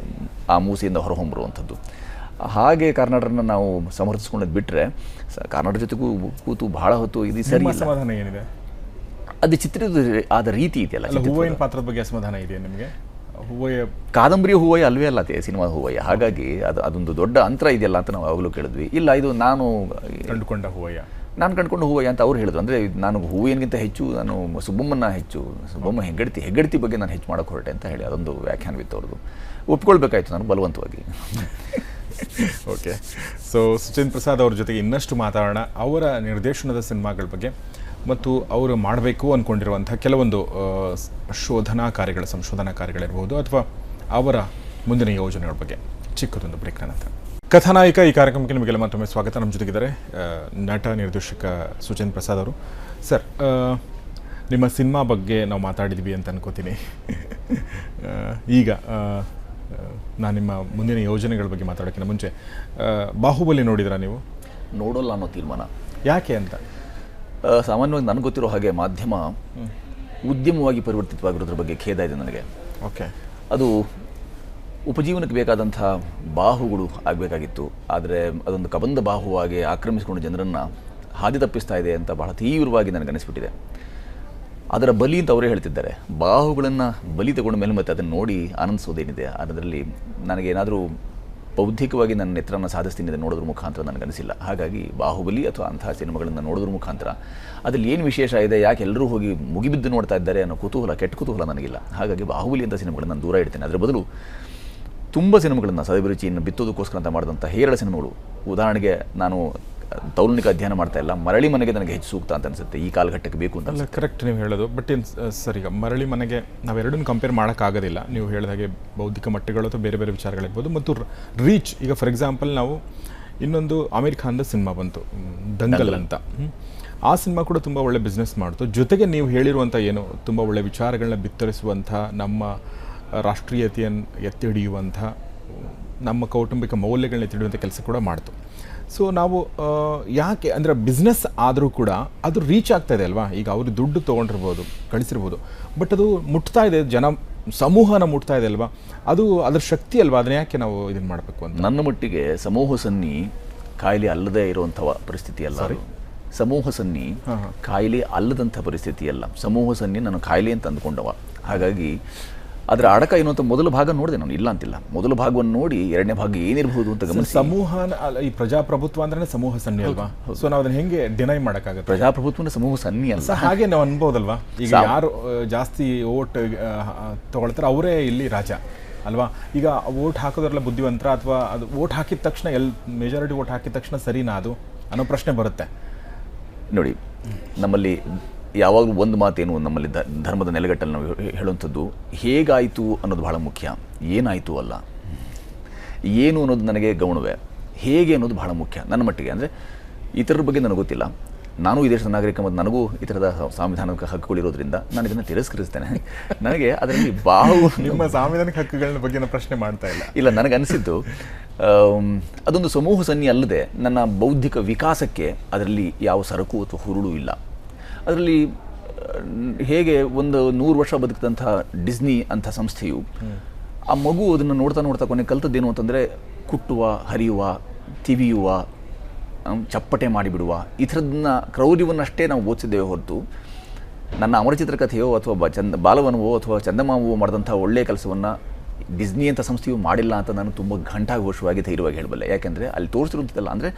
ಆ ಮೂಸೆಯಿಂದ ಹೊರಹೊಂಬರುವಂಥದ್ದು. ಹಾಗೆ ಕಾರ್ನಾಡರನ್ನು ನಾವು ಸಮರ್ಥಿಸ್ಕೊಂಡದ್ದು ಬಿಟ್ಟರೆ, ಕಾರ್ನಾಡರ ಜೊತೆಗೂ ಕೂತು ಬಹಳ ಹೊತ್ತು ಇದು ಸರಿ ಸಮಾಧಾನ ಏನಿದೆ, ಅದು ಚಿತ್ರದ ಆದ ರೀತಿ ಇದೆಯಲ್ಲ. ಹೂವಿನ ಪಾತ್ರದ ಬಗ್ಗೆ ಅಸಮಾಧಾನ ಇದೆಯಾ ನಿಮಗೆ? ಹೂವಯ್ಯ ಕಾದಂಬರಿ ಹೂವಯ್ಯ ಅಲ್ವೇ ಅಲ್ಲ ಸಿನಿಮಾ ಹೂವಯ್ಯ. ಹಾಗಾಗಿ ಅದೊಂದು ದೊಡ್ಡ ಅಂತರ ಇದೆಯಲ್ಲ ಅಂತ ನಾವು ಯಾವಾಗಲೂ ಕೇಳಿದ್ವಿ. ಇಲ್ಲ, ಇದು ನಾನು ಕಂಡುಕೊಂಡ ಹೂವಯ್ಯ ಅಂತ ಅವ್ರು ಹೇಳಿದ್ರು. ಅಂದರೆ ನಾನು ಹೂವಿನಗಿಂತ ಹೆಚ್ಚು ನಾನು ಸುಬ್ಬಮ್ಮ ಹೆಗ್ಗಡತಿ ಬಗ್ಗೆ ನಾನು ಹೆಚ್ಚು ಮಾಡೋಕೆ ಹೊರಟೆ ಅಂತ ಹೇಳಿ ಅದೊಂದು ವ್ಯಾಖ್ಯಾನವಿತ್ತು ಅವ್ರದ್ದು. ಒಪ್ಕೊಳ್ಬೇಕಾಯ್ತು ನಾನು ಬಲವಂತವಾಗಿ. ಓಕೆ, ಸೊ ಸುಚೇಂದ್ರ ಪ್ರಸಾದ್ ಅವ್ರ ಜೊತೆಗೆ ಇನ್ನಷ್ಟು ಮಾತಾಡೋಣ ಅವರ ನಿರ್ದೇಶನದ ಸಿನಿಮಾಗಳ ಬಗ್ಗೆ ಮತ್ತು ಅವರು ಮಾಡಬೇಕು ಅಂದ್ಕೊಂಡಿರುವಂಥ ಕೆಲವೊಂದು ಸಂಶೋಧನಾ ಕಾರ್ಯಗಳಿರ್ಬೋದು ಅಥವಾ ಅವರ ಮುಂದಿನ ಯೋಜನೆಗಳ ಬಗ್ಗೆ. ಚಿಕ್ಕದೊಂದು ಬ್ರೇಕ್ ನಂತರ ಕಥಾನಾಯಕ ಈ ಕಾರ್ಯಕ್ರಮಕ್ಕೆ ನಿಮಗೆಲ್ಲ ಮತ್ತೊಮ್ಮೆ ಸ್ವಾಗತ. ನಮ್ಮ ಜೊತೆಗಿದ್ದಾರೆ ನಟ ನಿರ್ದೇಶಕ ಸುಚೇಂದ್ರ ಪ್ರಸಾದ್ ಅವರು. ಸರ್, ನಿಮ್ಮ ಸಿನಿಮಾ ಬಗ್ಗೆ ನಾವು ಮಾತಾಡಿದ್ವಿ ಅಂತ ಅನ್ಕೋತೀನಿ. ಈಗ ನಾನು ನಿಮ್ಮ ಮುಂದಿನ ಯೋಜನೆಗಳ ಬಗ್ಗೆ ಮಾತಾಡೋಕ್ಕಿಂತ ಮುಂಚೆ, ಬಾಹುಬಲಿ ನೋಡಿದ್ರಾ ನೀವು? ನೋಡೋಲ್ಲ ಅನ್ನೋ ತೀರ್ಮಾನ. ಯಾಕೆ ಅಂತ? ಸಾಮಾನ್ಯವಾಗಿ ನನಗೆ ಗೊತ್ತಿರೋ ಹಾಗೆ ಮಾಧ್ಯಮ ಉದ್ಯಮವಾಗಿ ಪರಿವರ್ತಿತವಾಗಿರೋದ್ರ ಬಗ್ಗೆ ಖೇದ ಇದೆ ನನಗೆ. ಓಕೆ, ಅದು ಉಪಜೀವನಕ್ಕೆ ಬೇಕಾದಂಥ ಬಾಹುಗಳು ಆಗಬೇಕಾಗಿತ್ತು. ಆದರೆ ಅದೊಂದು ಕಬಂಧ ಬಾಹುವಾಗಿ ಆಕ್ರಮಿಸಿಕೊಂಡು ಜನರನ್ನು ಹಾದಿ ತಪ್ಪಿಸ್ತಾ ಇದೆ ಅಂತ ಬಹಳ ತೀವ್ರವಾಗಿ ನನಗನ್ನಿಸ್ಬಿಟ್ಟಿದೆ. ಅದರ ಬಲಿ ಅಂತ ಅವರೇ ಹೇಳ್ತಿದ್ದಾರೆ. ಬಾಹುಗಳನ್ನು ಬಲಿ ತಗೊಂಡ ಮೇಲೆ ಮತ್ತೆ ಅದನ್ನು ನೋಡಿ ಆನಂದಿಸೋದೇನಿದೆ, ಅದರಲ್ಲಿ ನನಗೇನಾದರೂ ಬೌದ್ಧಿಕವಾಗಿ ನನ್ನ ಎತ್ತರವನ್ನು ಸಾಧಿಸ್ತೀನಿ ನೋಡೋದ್ರ ಮುಖಾಂತರ ನನಗನ್ನಿಸಿಲ್ಲ. ಹಾಗಾಗಿ ಬಾಹುಬಲಿ ಅಥವಾ ಅಂತಹ ಸಿನಿಮಾಗಳನ್ನು ನೋಡೋದ್ರ ಮುಖಾಂತರ ಅದರಲ್ಲಿ ಏನು ವಿಶೇಷ ಇದೆ, ಯಾಕೆ ಎಲ್ಲರೂ ಹೋಗಿ ಮುಗಿಬಿದ್ದು ನೋಡ್ತಾ ಇದ್ದಾರೆ ಅನ್ನೋ ಕೆಟ್ಟ ಕುತೂಹಲ ನನಗಿಲ್ಲ. ಹಾಗಾಗಿ ಬಾಹುಬಲಿ ಅಂತ ಸಿನಿಮಾಗಳನ್ನು ನಾನು ದೂರ ಇಡ್ತೇನೆ. ಅದರ ಬದಲು ತುಂಬ ಸಿನಿಮಾಗಳನ್ನು ಸದಭಿರುಚಿಯನ್ನು ಬಿತ್ತೋದಕ್ಕೋಸ್ಕರ ಅಂತ ಮಾಡಿದಂಥ ಹೇರಳ ಸಿನಿಮಾಗಳು, ಉದಾಹರಣೆಗೆ ನಾನು ತೌಲನಿಕ ಅಧ್ಯಯನ ಮಾಡ್ತಾ ಇಲ್ಲ, ಮರಳಿ ಮನೆಗೆ ನನಗೆ ಹೆಚ್ಚು ಸೂಕ್ತ ಅಂತ ಅನಿಸುತ್ತೆ, ಈ ಕಾಲಘಟ್ಟಕ್ಕೆ ಬೇಕು ಅಂತ. ಅಲ್ಲ, ಕರೆಕ್ಟ್ ನೀವು ಹೇಳೋದು. ಬಟ್ ಏನು ಸರ್, ಈಗ ಮರಳಿ ಮನೆಗೆ ನಾವೆರಡನ್ನು ಕಂಪೇರ್ ಮಾಡೋಕ್ಕಾಗೋದಿಲ್ಲ. ನೀವು ಹೇಳಿದ ಹಾಗೆ ಬೌದ್ಧಿಕ ಮಟ್ಟಗಳು ಅಥವಾ ಬೇರೆ ಬೇರೆ ವಿಚಾರಗಳಿರ್ಬೋದು, ಮತ್ತು ರೀಚ್. ಈಗ ಫಾರ್ ಎಕ್ಸಾಂಪಲ್ ನಾವು ಇನ್ನೊಂದು ಆಮಿರ್ ಖಾನ್ದ ಸಿನಿಮಾ ಬಂತು, ದಂಗಲ್ ಅಂತ. ಆ ಸಿನಿಮಾ ಕೂಡ ತುಂಬ ಒಳ್ಳೆ ಬಿಸ್ನೆಸ್ ಮಾಡ್ತು. ಜೊತೆಗೆ ನೀವು ಹೇಳಿರುವಂಥ ಏನು ತುಂಬ ಒಳ್ಳೆ ವಿಚಾರಗಳನ್ನ ಬಿತ್ತರಿಸುವಂಥ, ನಮ್ಮ ರಾಷ್ಟ್ರೀಯತೆಯನ್ನು ಎತ್ತಿ ಹಿಡಿಯುವಂಥ, ನಮ್ಮ ಕೌಟುಂಬಿಕ ಮೌಲ್ಯಗಳನ್ನ ಎತ್ತಿ ಹಿಡಿಯುವಂಥ ಕೆಲಸ ಕೂಡ ಮಾಡ್ತು. ಸೊ ನಾವು ಯಾಕೆ ಅಂದರೆ ಬಿಸ್ನೆಸ್ ಆದರೂ ಕೂಡ ಅದು ರೀಚ್ ಆಗ್ತಾ ಇದೆ ಅಲ್ವಾ. ಈಗ ಅವರು ದುಡ್ಡು ತೊಗೊಂಡಿರ್ಬೋದು, ಕಳಿಸಿರ್ಬೋದು, ಬಟ್ ಅದು ಮುಟ್ತಾ ಇದೆ, ಜನ ಸಮೂಹನ ಮುಟ್ತಾ ಇದೆ ಅಲ್ವಾ. ಅದು ಅದ್ರ ಶಕ್ತಿ ಅಲ್ವಾ, ಅದನ್ನ ಯಾಕೆ ನಾವು ಇದನ್ನು ಮಾಡಬೇಕು ಅಂತ. ನನ್ನ ಮಟ್ಟಿಗೆ ಸಮೂಹ ಸನ್ನಿ ಕಾಯಿಲೆ ಅಲ್ಲದೇ ಇರುವಂಥ ಪರಿಸ್ಥಿತಿ ಅಲ್ಲ. ಸಮೂಹ ಸನ್ನಿ ಕಾಯಿಲೆ ಅಲ್ಲದಂಥ ಪರಿಸ್ಥಿತಿ ಅಲ್ಲ. ಸಮೂಹ ಸನ್ನಿ ನಾನು ಕಾಯಿಲೆ ಅಂತ ಅಂದ್ಕೊಂಡವ. ಹಾಗಾಗಿ ಅದರ ಅಡಕ ಏನು ಅಂತ ಮೊದಲ ಭಾಗ ನೋಡಿದೆ ನಾನು, ಇಲ್ಲ ಅಂತಿಲ್ಲ. ಮೊದಲ ಭಾಗವನ್ನು ನೋಡಿ ಎರಡನೇ ಭಾಗ ಏನಿರಬಹುದು ಅಂತ ಗಮನಿಸಿ. ಸಮೂಹ ಈ ಪ್ರಜಾಪ್ರಭುತ್ವ ಅಂದ್ರೆ ಸಮೂಹ ಸನ್ನಿ ಅಲ್ವಾ. ಸೊ ನಾವು ಅದನ್ನ ಹೆಂಗೆ ಡಿನೈ ಮಾಡೋಕ್ಕಾಗುತ್ತೆ? ಪ್ರಜಾಪ್ರಭುತ್ವನ ಸಮೂಹ ಸನ್ನಿ ಅಲ್ಲ. ಹಾಗೆ ನಾವು ಅನ್ಬೋದಲ್ವಾ. ಈಗ ಯಾರು ಜಾಸ್ತಿ ಓಟ್ ತಗೊಳ್ತಾರೆ ಅವರೇ ಇಲ್ಲಿ ರಾಜ ಅಲ್ವಾ. ಈಗ ಓಟ್ ಹಾಕೋದ್ರೆಲ್ಲ ಬುದ್ಧಿವಂತರ, ಅಥವಾ ಅದು ಓಟ್ ಹಾಕಿದ ತಕ್ಷಣ ಮೆಜಾರಿಟಿ ಓಟ್ ಹಾಕಿದ ತಕ್ಷಣ ಸರಿನಾ ಅದು ಅನ್ನೋ ಪ್ರಶ್ನೆ ಬರುತ್ತೆ ನೋಡಿ. ನಮ್ಮಲ್ಲಿ ಯಾವಾಗಲೂ ಒಂದು ಮಾತೇನು, ನಮ್ಮಲ್ಲಿ ಧರ್ಮದ ನೆಲೆಗಟ್ಟಲ್ಲಿ ನಾವು ಹೇಳುವಂಥದ್ದು, ಹೇಗಾಯಿತು ಅನ್ನೋದು ಬಹಳ ಮುಖ್ಯ, ಏನಾಯಿತು ಅಲ್ಲ. ಏನು ಅನ್ನೋದು ನನಗೆ ಗೌಣವೇ, ಹೇಗೆ ಅನ್ನೋದು ಬಹಳ ಮುಖ್ಯ ನನ್ನ ಮಟ್ಟಿಗೆ. ಅಂದರೆ ಇತರರ ಬಗ್ಗೆ ನನಗೆ ಗೊತ್ತಿಲ್ಲ, ನಾನು ಈ ದೇಶದ ನಾಗರಿಕ ಮತ್ತು ನನಗೂ ಈ ಥರದ ಸಾಂವಿಧಾನಿಕ ಹಕ್ಕುಗಳಿರೋದ್ರಿಂದ ನಾನು ಇದನ್ನು ತಿರಸ್ಕರಿಸ್ತೇನೆ. ನನಗೆ ಅದರಲ್ಲಿ ನಿಮ್ಮ ಸಾಂವಿಧಾನಿಕ ಹಕ್ಕುಗಳ ಬಗ್ಗೆ ಪ್ರಶ್ನೆ ಮಾಡ್ತಾ ಇಲ್ಲ. ನನಗನ್ನಿಸಿದ್ದು ಅದೊಂದು ಸಮೂಹ ಸನ್ನಿ ಅಲ್ಲದೆ ನನ್ನ ಬೌದ್ಧಿಕ ವಿಕಾಸಕ್ಕೆ ಅದರಲ್ಲಿ ಯಾವ ಸರಕು ಅಥವಾ ಹುರುಳು ಇಲ್ಲ. ಅದರಲ್ಲಿ ಹೇಗೆ ಒಂದು 100 ವರ್ಷ ಬದುಕಿದಂಥ ಡಿಸ್ನಿ ಅಂಥ ಸಂಸ್ಥೆಯು ಆ ಮಗು ಅದನ್ನು ನೋಡ್ತಾ ನೋಡ್ತಾ ಕೊನೆ ಕಲ್ತದ್ದೇನು ಅಂತಂದರೆ ಕುಟ್ಟುವ, ಹರಿಯುವ, ತಿವಿಯುವ, ಚಪ್ಪಟೆ ಮಾಡಿಬಿಡುವ ಈ ಥರದನ್ನ ಕ್ರೌರ್ಯವನ್ನಷ್ಟೇ ನಾವು ಓದಿಸಿದ್ದೇವೆ ಹೊರತು ನನ್ನ ಅಮರಚಿತ್ರ ಕಥೆಯೋ ಅಥವಾ ಬಾಲವನವೋ ಅಥವಾ ಚಂದಮಾಮವೋ ಮಾಡಿದಂಥ ಒಳ್ಳೆಯ ಕೆಲಸವನ್ನು ಡಿಸ್ನಿ ಅಂತ ಸಂಸ್ಥೆಯು ಮಾಡಿಲ್ಲ ಅಂತ ನಾನು ತುಂಬ ಘಂಟಾಘೋಷವಾಗಿ ಧೈರ್ಯವಾಗಿ ಹೇಳಬಲ್ಲೆ. ಯಾಕೆಂದರೆ ಅಲ್ಲಿ ತೋರಿಸಿರುವಂಥದ್ದಲ್ಲ, ಅಂದರೆ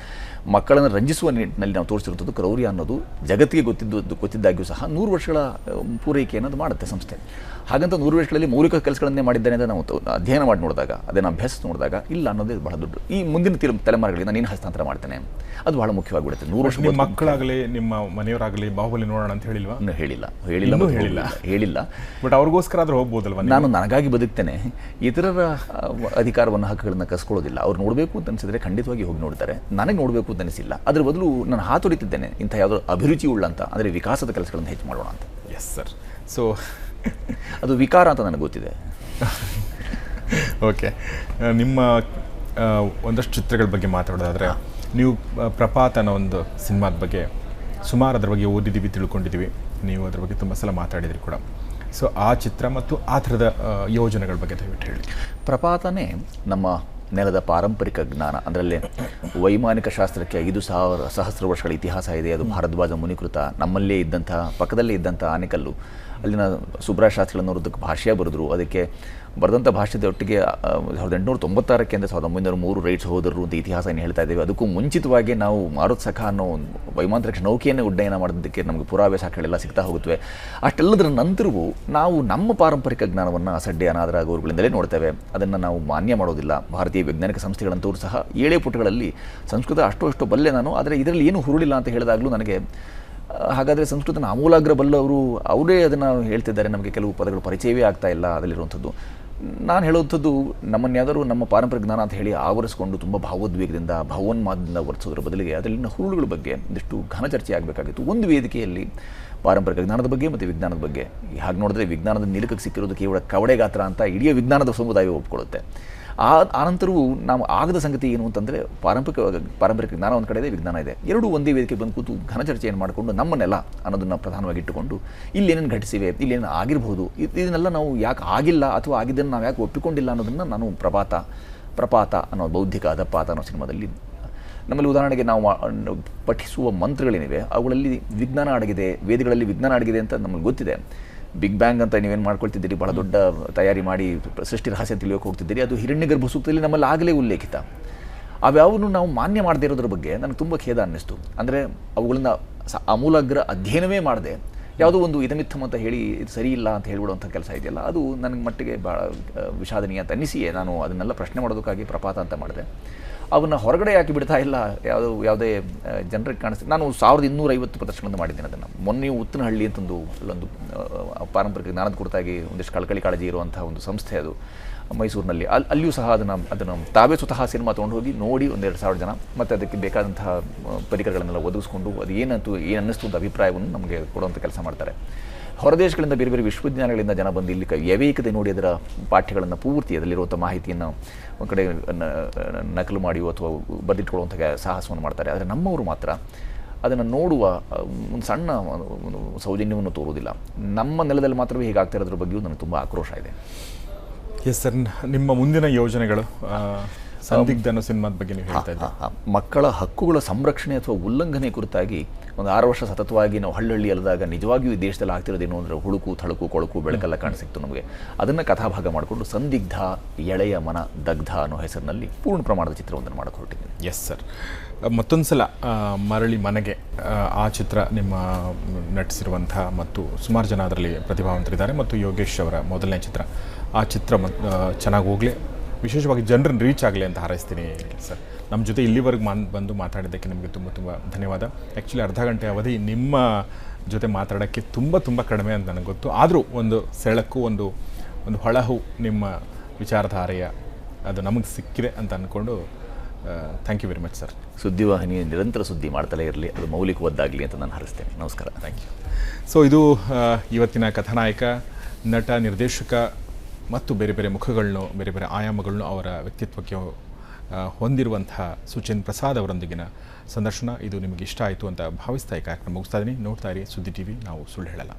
ಮಕ್ಕಳನ್ನು ರಂಜಿಸುವ ನಿಟ್ಟಿನಲ್ಲಿ ನಾವು ತೋರಿಸಿರುವಂಥದ್ದು ಕ್ರೌರ್ಯ ಅನ್ನೋದು ಜಗತ್ತಿಗೆ ಗೊತ್ತಿದ್ದಾಗ್ಯೂ ಸಹ 100 ವರ್ಷಗಳ ಪೂರೈಕೆ ಅನ್ನೋದು ಮಾಡುತ್ತೆ ಸಂಸ್ಥೆ. ಹಾಗಂತ 100 ವರ್ಷಗಳಲ್ಲಿ ಮೌಲಿಕ ಕೆಲಸಗಳನ್ನೇ ಮಾಡಿದ್ದಾನೆ ಅಂತ ನಾವು ಅಧ್ಯಯನ ಮಾಡಿ ನೋಡಿದಾಗ, ಅದನ್ನು ಅಭ್ಯಾಸ ನೋಡಿದಾಗ ಇಲ್ಲ ಅನ್ನೋದೇ ಬಹಳ ದೊಡ್ಡ. ಈ ಮುಂದಿನ ತಲೆಮಾರುಗಳಿಗೆ ನಾನು ಏನು ಹಸ್ತಾಂತರ ಮಾಡ್ತೇನೆ ಅದು ಬಹಳ ಮುಖ್ಯವಾಗಿಬಿಡುತ್ತೆ. 100 ವರ್ಷ ನಿಮ್ಮ ಮಕ್ಕಳಾಗಲಿ ನಿಮ್ಮ ಮನೆಯವರಾಗಲಿ ಬಾಹುಬಲಿ ನೋಡೋಣ ಅಂತ ಹೇಳಿಲ್ವಾ? ಹೇಳಿಲ್ಲ. ಬಟ್ ಅವ್ರಿಗೋಸ್ಕರ ಆದರೂ ಹೋಗ್ಬೋದಲ್ವ? ನಾನು ನನಗಾಗಿ ಬದುಕ್ತೇನೆ, ಇತರರ ಅಧಿಕಾರವನ್ನು ಹಕ್ಕುಗಳನ್ನು ಕಸ್ಕೊಳ್ಳೋದಿಲ್ಲ. ಅವ್ರು ನೋಡಬೇಕು ಅಂತ ಅನಿಸಿದ್ರೆ ಖಂಡಿತವಾಗಿ ಹೋಗಿ ನೋಡ್ತಾರೆ. ನನಗೆ ನೋಡಬೇಕು ಅಂತ ಅನಿಸಿಲ್ಲ. ಅದ್ರ ಬದಲು ನಾನು ಹಾತೊರಿತಿದ್ದೇನೆ ಇಂಥ ಯಾವುದೋ ಅಭಿರುಚಿ ಉಳ್ಳಂತ, ಅಂದರೆ ವಿಕಾಸದ ಕೆಲಸಗಳನ್ನು ಹೆಚ್ಚು ಮಾಡೋಣ ಅಂತ. Yes sir. ಸೊ ಅದು ವಿಕಾರ ಅಂತ ನನಗೆ ಗೊತ್ತಿದೆ. ಓಕೆ, ನಿಮ್ಮ ಒಂದಷ್ಟು ಚಿತ್ರಗಳ ಬಗ್ಗೆ ಮಾತಾಡೋದಾದರೆ, ನೀವು ಪ್ರಪಾತ ಅನ್ನೋ ಒಂದು ಸಿನಿಮಾದ ಬಗ್ಗೆ ಸುಮಾರು ಅದ್ರ ಬಗ್ಗೆ ಓದಿದ್ದೀವಿ, ತಿಳ್ಕೊಂಡಿದ್ದೀವಿ. ನೀವು ಅದ್ರ ಬಗ್ಗೆ ತುಂಬ ಸಲ ಮಾತಾಡಿದ್ರಿ ಕೂಡ. ಸೊ ಆ ಚಿತ್ರ ಮತ್ತು ಆ ಥರದ ಯೋಜನೆಗಳ ಬಗ್ಗೆ ದಯವಿಟ್ಟು ಹೇಳಿ. ಪ್ರಪಾತನೇ ನಮ್ಮ ನೆಲದ ಪಾರಂಪರಿಕ ಜ್ಞಾನ. ಅದರಲ್ಲೇ ವೈಮಾನಿಕ ಶಾಸ್ತ್ರಕ್ಕೆ 5,000 ಸಹಸ್ರ ವರ್ಷಗಳ ಇತಿಹಾಸ ಇದೆ. ಅದು ಭಾರದ್ವಾಜ ಮುನಿಕೃತ. ನಮ್ಮಲ್ಲೇ ಇದ್ದಂಥ, ಪಕ್ಕದಲ್ಲೇ ಇದ್ದಂಥ ಆನೆಕಲ್ಲು. ಅಲ್ಲಿನ ಸುಬ್ರಾಯ ಶಾಸ್ತ್ರಿಗಳನ್ನೋದಕ್ಕೆ ಭಾಷ್ಯ ಬರೆದ್ರು. ಅದಕ್ಕೆ ಬರೆದಂಥ ಭಾಷ್ಯದ ಒಟ್ಟಿಗೆ 1896 ಅಂದರೆ 1903 ರೈಟ್ ಸಹೋದರರು ಅಂತ ಇತಿಹಾಸ ಏನು ಹೇಳ್ತಾ ಇದ್ದೇವೆ. ಅದಕ್ಕೂ ಮುಂಚಿತವಾಗಿ ನಾವು ಮಾರುತ್ಸಖ ಅನ್ನೋ ವೈಮಾಂತರಿಕ್ಷ ನೌಕೆಯನ್ನೇ ಉಡ್ಡಯನ ಮಾಡೋದಕ್ಕೆ ನಮಗೆ ಪುರಾವೆ ಸಾಕ್ಷಿಗಳೆಲ್ಲ ಸಿಗ್ತಾ ಹೋಗುತ್ತವೆ. ಅಷ್ಟೆಲ್ಲದರ ನಂತರವೂ ನಾವು ನಮ್ಮ ಪಾರಂಪರಿಕ ಜ್ಞಾನವನ್ನು ಅಸಡ್ಡೆ ಅನಾದರ ಗೌರವಗಳಿಂದಲೇ ನೋಡ್ತೇವೆ. ಅದನ್ನು ನಾವು ಮಾನ್ಯ ಮಾಡೋದಿಲ್ಲ. ಭಾರತೀಯ ವೈಜ್ಞಾನಿಕ ಸಂಸ್ಥೆಗಳಂತವರು ಸಹ 7 ಪುಟಗಳಲ್ಲಿ ಸಂಸ್ಕೃತ ಅಷ್ಟು ಬಲ್ಲೆ ನಾನು, ಆದರೆ ಇದರಲ್ಲಿ ಏನು ಹುರುಳಿಲ್ಲ ಅಂತ ಹೇಳಿದಾಗಲೂ ನನಗೆ ಹಾಗಾದರೆ ಸಂಸ್ಕೃತನ ಆಮೂಲಾಗ್ರ ಬಲ್ಲವರು ಅವರೇ ಅದನ್ನು ಹೇಳ್ತಿದ್ದಾರೆ, ನಮಗೆ ಕೆಲವು ಪದಗಳು ಪರಿಚಯವೇ ಆಗ್ತಾ ಇಲ್ಲ ಅದರಲ್ಲಿರುವಂಥದ್ದು. ನಾನು ಹೇಳುವಂಥದ್ದು, ನಮ್ಮನ್ಯಾದರೂ ನಮ್ಮ ಪಾರಂಪರಿಕ ಜ್ಞಾನ ಅಂತ ಹೇಳಿ ಆವರಿಸಿಕೊಂಡು ತುಂಬ ಭಾವೋದ್ವೇಗದಿಂದ ಭಾವೋನ್ಮಾದದಿಂದ ವರ್ತಿಸೋದ್ರ ಬದಲಿಗೆ ಅದರಲ್ಲಿನ ಹುರುಳುಗಳ ಬಗ್ಗೆ ಒಂದಿಷ್ಟು ಘನ ಚರ್ಚೆ ಆಗಬೇಕಾಗಿತ್ತು. ಒಂದು ವೇದಿಕೆಯಲ್ಲಿ ಪಾರಂಪರಿಕ ಜ್ಞಾನದ ಬಗ್ಗೆ ಮತ್ತು ವಿಜ್ಞಾನದ ಬಗ್ಗೆ. ಹಾಗೆ ನೋಡಿದ್ರೆ ವಿಜ್ಞಾನದ ನಿಲುಕಕ್ಕೆ ಸಿಕ್ಕಿರೋದು ಕೇವಲ ಕವಡೆ ಗಾತ್ರ ಅಂತ ಇಡೀ ವಿಜ್ಞಾನದ ಸಮುದಾಯ ಒಪ್ಕೊಳ್ಳುತ್ತೆ. ಆನಂತರವೂ ನಾವು ಆಗದ ಸಂಗತಿ ಏನು ಅಂತಂದರೆ, ಪಾರಂಪರಿಕ ಜ್ಞಾನ ಒಂದು ಕಡೆ ಇದೆ, ವಿಜ್ಞಾನ ಇದೆ. ಎರಡೂ ಒಂದೇ ವೇದಿಕೆ ಬಂದು ಕೂತು ಘನ ಚರ್ಚೆಯನ್ನು ಮಾಡಿಕೊಂಡು ನಮ್ಮ ನೆಲ ಅನ್ನೋದನ್ನು ಪ್ರಧಾನವಾಗಿ ಇಟ್ಟುಕೊಂಡು ಇಲ್ಲೇನೇನು ಘಟಿಸಿವೆ, ಇಲ್ಲೇನು ಆಗಿರ್ಬೋದು, ಇದನ್ನೆಲ್ಲ ನಾವು ಯಾಕೆ ಆಗಿಲ್ಲ ಅಥವಾ ಆಗಿದ್ದನ್ನು ನಾವು ಯಾಕೆ ಒಪ್ಪಿಕೊಂಡಿಲ್ಲ ಅನ್ನೋದನ್ನು ನಾನು ಪ್ರಪಾತ ಅನ್ನೋ ಬೌದ್ಧಿಕ ಅಧಪಾತ ಅನ್ನೋ ಸಿನಿಮಾದಲ್ಲಿ, ನಮ್ಮಲ್ಲಿ ಉದಾಹರಣೆಗೆ ನಾವು ಪಠಿಸುವ ಮಂತ್ರಗಳೇನಿವೆ ಅವುಗಳಲ್ಲಿ ವಿಜ್ಞಾನ ಅಡಗಿದೆ, ವೇದಗಳಲ್ಲಿ ವಿಜ್ಞಾನ ಅಡಗಿದೆ ಅಂತ ನಮಗೆ ಗೊತ್ತಿದೆ. ಬಿಗ್ ಬ್ಯಾಂಗ್ ಅಂತ ನೀವೇನು ಮಾಡ್ಕೊಳ್ತಿದ್ದೀರಿ, ಬಹಳ ದೊಡ್ಡ ತಯಾರಿ ಮಾಡಿ ಸೃಷ್ಟಿ ರಹಸ್ಯ ತಿಳಿಯೋಕೆ ಹೋಗ್ತಿದ್ದೀರಿ, ಅದು ಹಿರಣ್ಯಗರ್ಭ ಸೂಕ್ತದಲ್ಲಿ ನಮ್ಮಲ್ಲಿ ಆಗಲೇ ಉಲ್ಲೇಖಿತ. ಅವ್ಯಾವನ್ನು ನಾವು ಮಾನ್ಯ ಮಾಡದೇ ಇರೋದ್ರ ಬಗ್ಗೆ ನನಗೆ ತುಂಬ ಖೇದ ಅನ್ನಿಸ್ತು. ಅಂದರೆ ಅವುಗಳನ್ನ ಆಮೂಲಾಗ್ರ ಅಧ್ಯಯನವೇ ಮಾಡದೆ ಯಾವುದೋ ಒಂದು ಇದಮಿತ್ತಮ್ ಅಂತ ಹೇಳಿ ಇದು ಸರಿ ಇಲ್ಲ ಅಂತ ಹೇಳಿಬಿಡುವಂಥ ಕೆಲಸ ಇದೆಯಲ್ಲ, ಅದು ನನಗೆ ಮಟ್ಟಿಗೆ ಭಾಳ ವಿಷಾದನೀಯ ಅಂತ ಅನ್ನಿಸಿಯೇ ನಾನು ಅದನ್ನೆಲ್ಲ ಪ್ರಶ್ನೆ ಮಾಡೋದಕ್ಕಾಗಿ ಪ್ರಪಾತ ಅಂತ ಮಾಡಿದೆ. ಅವನ್ನ ಹೊರಗಡೆ ಯಾಕೆ ಬಿಡ್ತಾ ಇಲ್ಲ, ಯಾವುದೇ ಜನರಿಗೆ ಕಾಣಿಸ್ತೀವಿ. ನಾನು 1250 ಪ್ರದರ್ಶನಗಳನ್ನು ಮಾಡಿದ್ದೇನೆ ಅದನ್ನು. ಮೊನ್ನೆ ಉತ್ತನಹಳ್ಳಿ ಅಂತಂದು ಅಲ್ಲೊಂದು ಪಾರಂಪರಿಕ ಜ್ಞಾನದ ಕುರಿತಾಗಿ ಒಂದಿಷ್ಟು ಕಳಕಳಿ ಕಾಳಜಿ ಇರುವಂಥ ಒಂದು ಸಂಸ್ಥೆ ಅದು ಮೈಸೂರಿನಲ್ಲಿ. ಅಲ್ಲಿಯೂ ಸಹ ಅದನ್ನು ತಾವೇ ಸ್ವತಃ ಸಿನಿಮಾ ತೊಗೊಂಡು ಹೋಗಿ ನೋಡಿ 1,000-2,000 ಜನ, ಮತ್ತು ಅದಕ್ಕೆ ಬೇಕಾದಂತಹ ಪರಿಕರಗಳನ್ನೆಲ್ಲ ಒದಗಿಸ್ಕೊಂಡು ಅದು ಏನು ಅನ್ನಿಸ್ತು ಅಂತ ಅಭಿಪ್ರಾಯವನ್ನು ನಮಗೆ ಕೊಡುವಂಥ ಕೆಲಸ ಮಾಡ್ತಾರೆ. ಹೊರದೇಶಗಳಿಂದ ಬೇರೆ ಬೇರೆ ವಿಶ್ವವಿದ್ಯಾಲಯಗಳಿಂದ ಜನ ಬಂದು ಇಲ್ಲಿ ಯವೇಕತೆ ನೋಡಿ ಅದರ ಪಾಠ್ಯಗಳನ್ನು ಪೂರ್ತಿ ಅದರಲ್ಲಿರುವಂಥ ಮಾಹಿತಿಯನ್ನು ಒಂದು ಕಡೆ ನಕಲು ಮಾಡಿಯೋ ಅಥವಾ ಬರೆದಿಟ್ಕೊಳ್ಳುವಂಥ ಸಾಹಸವನ್ನು ಮಾಡ್ತಾರೆ. ಆದರೆ ನಮ್ಮವರು ಮಾತ್ರ ಅದನ್ನು ನೋಡುವ ಒಂದು ಸಣ್ಣ ಸೌಜನ್ಯವನ್ನು ತೋರುವುದಿಲ್ಲ. ನಮ್ಮ ನೆಲದಲ್ಲಿ ಮಾತ್ರವೇ ಹೀಗಾಗ್ತಾ ಇರೋದ್ರ ಬಗ್ಗೆಯೂ ನನಗೆ ತುಂಬ ಆಕ್ರೋಶ ಇದೆ. ಎಸ್ ಸರ್, ನಿಮ್ಮ ಮುಂದಿನ ಯೋಜನೆಗಳು ಸಂದಿಗ್ಧ ಅನ್ನೋ ಸಿನಿಮಾದ ಬಗ್ಗೆ ನೀವು ಹೇಳ್ತಾ ಇದ್ದೀರಾ. ಮಕ್ಕಳ ಹಕ್ಕುಗಳ ಸಂರಕ್ಷಣೆ ಅಥವಾ ಉಲ್ಲಂಘನೆ ಕುರಿತಾಗಿ ಒಂದು 6 ವರ್ಷ ಸತತವಾಗಿ ನಾವು ಹಳ್ಳಿ ಅಲ್ಲದಾಗ ನಿಜವಾಗಿಯೂ ಈ ದೇಶದಲ್ಲಿ ಆಗ್ತಿರೋದೇನು ಅಂದರೆ ಹುಳುಕು ಥಳಕು ಕೊಳಕು ಬೆಳಕೆಲ್ಲ ಕಾಣಿಸಿತ್ತು ನಮಗೆ. ಅದನ್ನು ಕಥಾಭಾಗ ಮಾಡಿಕೊಂಡು ಸಂದಿಗ್ಧ ಎಳೆಯ ಮನ ದಗ್ಧ ಅನ್ನೋ ಹೆಸರಿನಲ್ಲಿ ಪೂರ್ಣ ಪ್ರಮಾಣದ ಚಿತ್ರವೊಂದನ್ನು ಮಾಡಕ್ಕೆ ಹೊರಟಿದ್ದೀನಿ. ಎಸ್ ಸರ್, ಮತ್ತೊಂದು ಸಲ ಮರಳಿ ಮನೆಗೆ ಆ ಚಿತ್ರ ನಿಮ್ಮ ನಟಿಸಿರುವಂಥ ಮತ್ತು ಸುಮಾರು ಜನ ಅದರಲ್ಲಿ ಪ್ರತಿಭಾವಂತರಿದ್ದಾರೆ ಮತ್ತು ಯೋಗೇಶ್ ಅವರ ಮೊದಲನೇ ಚಿತ್ರ, ಆ ಚಿತ್ರ ಚೆನ್ನಾಗಿ ಹೋಗಲಿ, ವಿಶೇಷವಾಗಿ ಜನರನ್ನು ರೀಚ್ ಆಗಲಿ ಅಂತ ಹಾರೈಸ್ತೀನಿ ಸರ್. ನಮ್ಮ ಜೊತೆ ಇಲ್ಲಿವರೆಗೆ ಬಂದು ಮಾತಾಡಿದ್ದಕ್ಕೆ ನಿಮಗೆ ತುಂಬ ತುಂಬ ಧನ್ಯವಾದ. ಆ್ಯಕ್ಚುಲಿ ಅರ್ಧ ಗಂಟೆ ಅವಧಿ ನಿಮ್ಮ ಜೊತೆ ಮಾತಾಡೋಕ್ಕೆ ತುಂಬ ಕಡಿಮೆ ಅಂತ ನನಗೆ ಗೊತ್ತು. ಆದರೂ ಒಂದು ಸೆಳಕು, ಒಂದು ಹೊಳಹು ನಿಮ್ಮ ವಿಚಾರಧಾರೆಯ ಅದು ನಮಗೆ ಸಿಕ್ಕಿದೆ ಅಂತ ಅಂದ್ಕೊಂಡು thank you very much sir. ಸುದ್ದಿವಾಹಿನಿ ನಿರಂತರ ಸುದ್ದಿ ಮಾಡ್ತಲೇ ಇರಲಿ, ಅದು ಮೌಲಿಕವಾದ್ದಾಗಲಿ ಅಂತ ನಾನು ಹಾರೈಸ್ತೇನೆ. ನಮಸ್ಕಾರ, ಥ್ಯಾಂಕ್ ಯು. ಸೊ ಇದು ಇವತ್ತಿನ ಕಥಾನಾಯಕ, ನಟ, ನಿರ್ದೇಶಕ ಮತ್ತು ಬೇರೆ ಬೇರೆ ಮುಖಗಳನ್ನು, ಬೇರೆ ಬೇರೆ ಆಯಾಮಗಳನ್ನು ಅವರ ವ್ಯಕ್ತಿತ್ವಕ್ಕೆ ಹೊಂದಿರುವಂತಹ ಸುಚೇನ್ ಪ್ರಸಾದ್ ಅವರೊಂದಿಗಿನ ಸಂದರ್ಶನ. ಇದು ನಿಮಗೆ ಇಷ್ಟ ಆಯಿತು ಅಂತ ಭಾವಿಸ್ತಾ ಈ ಕಾರ್ಯಕ್ರಮ ಮುಗಿಸ್ತಾ ಇದ್ದೀನಿ. ನೋಡ್ತಾ ಇರಿ ಸುದ್ದಿ TV, ನಾವು ಸುಳ್ಳು ಹೇಳಲ್ಲ.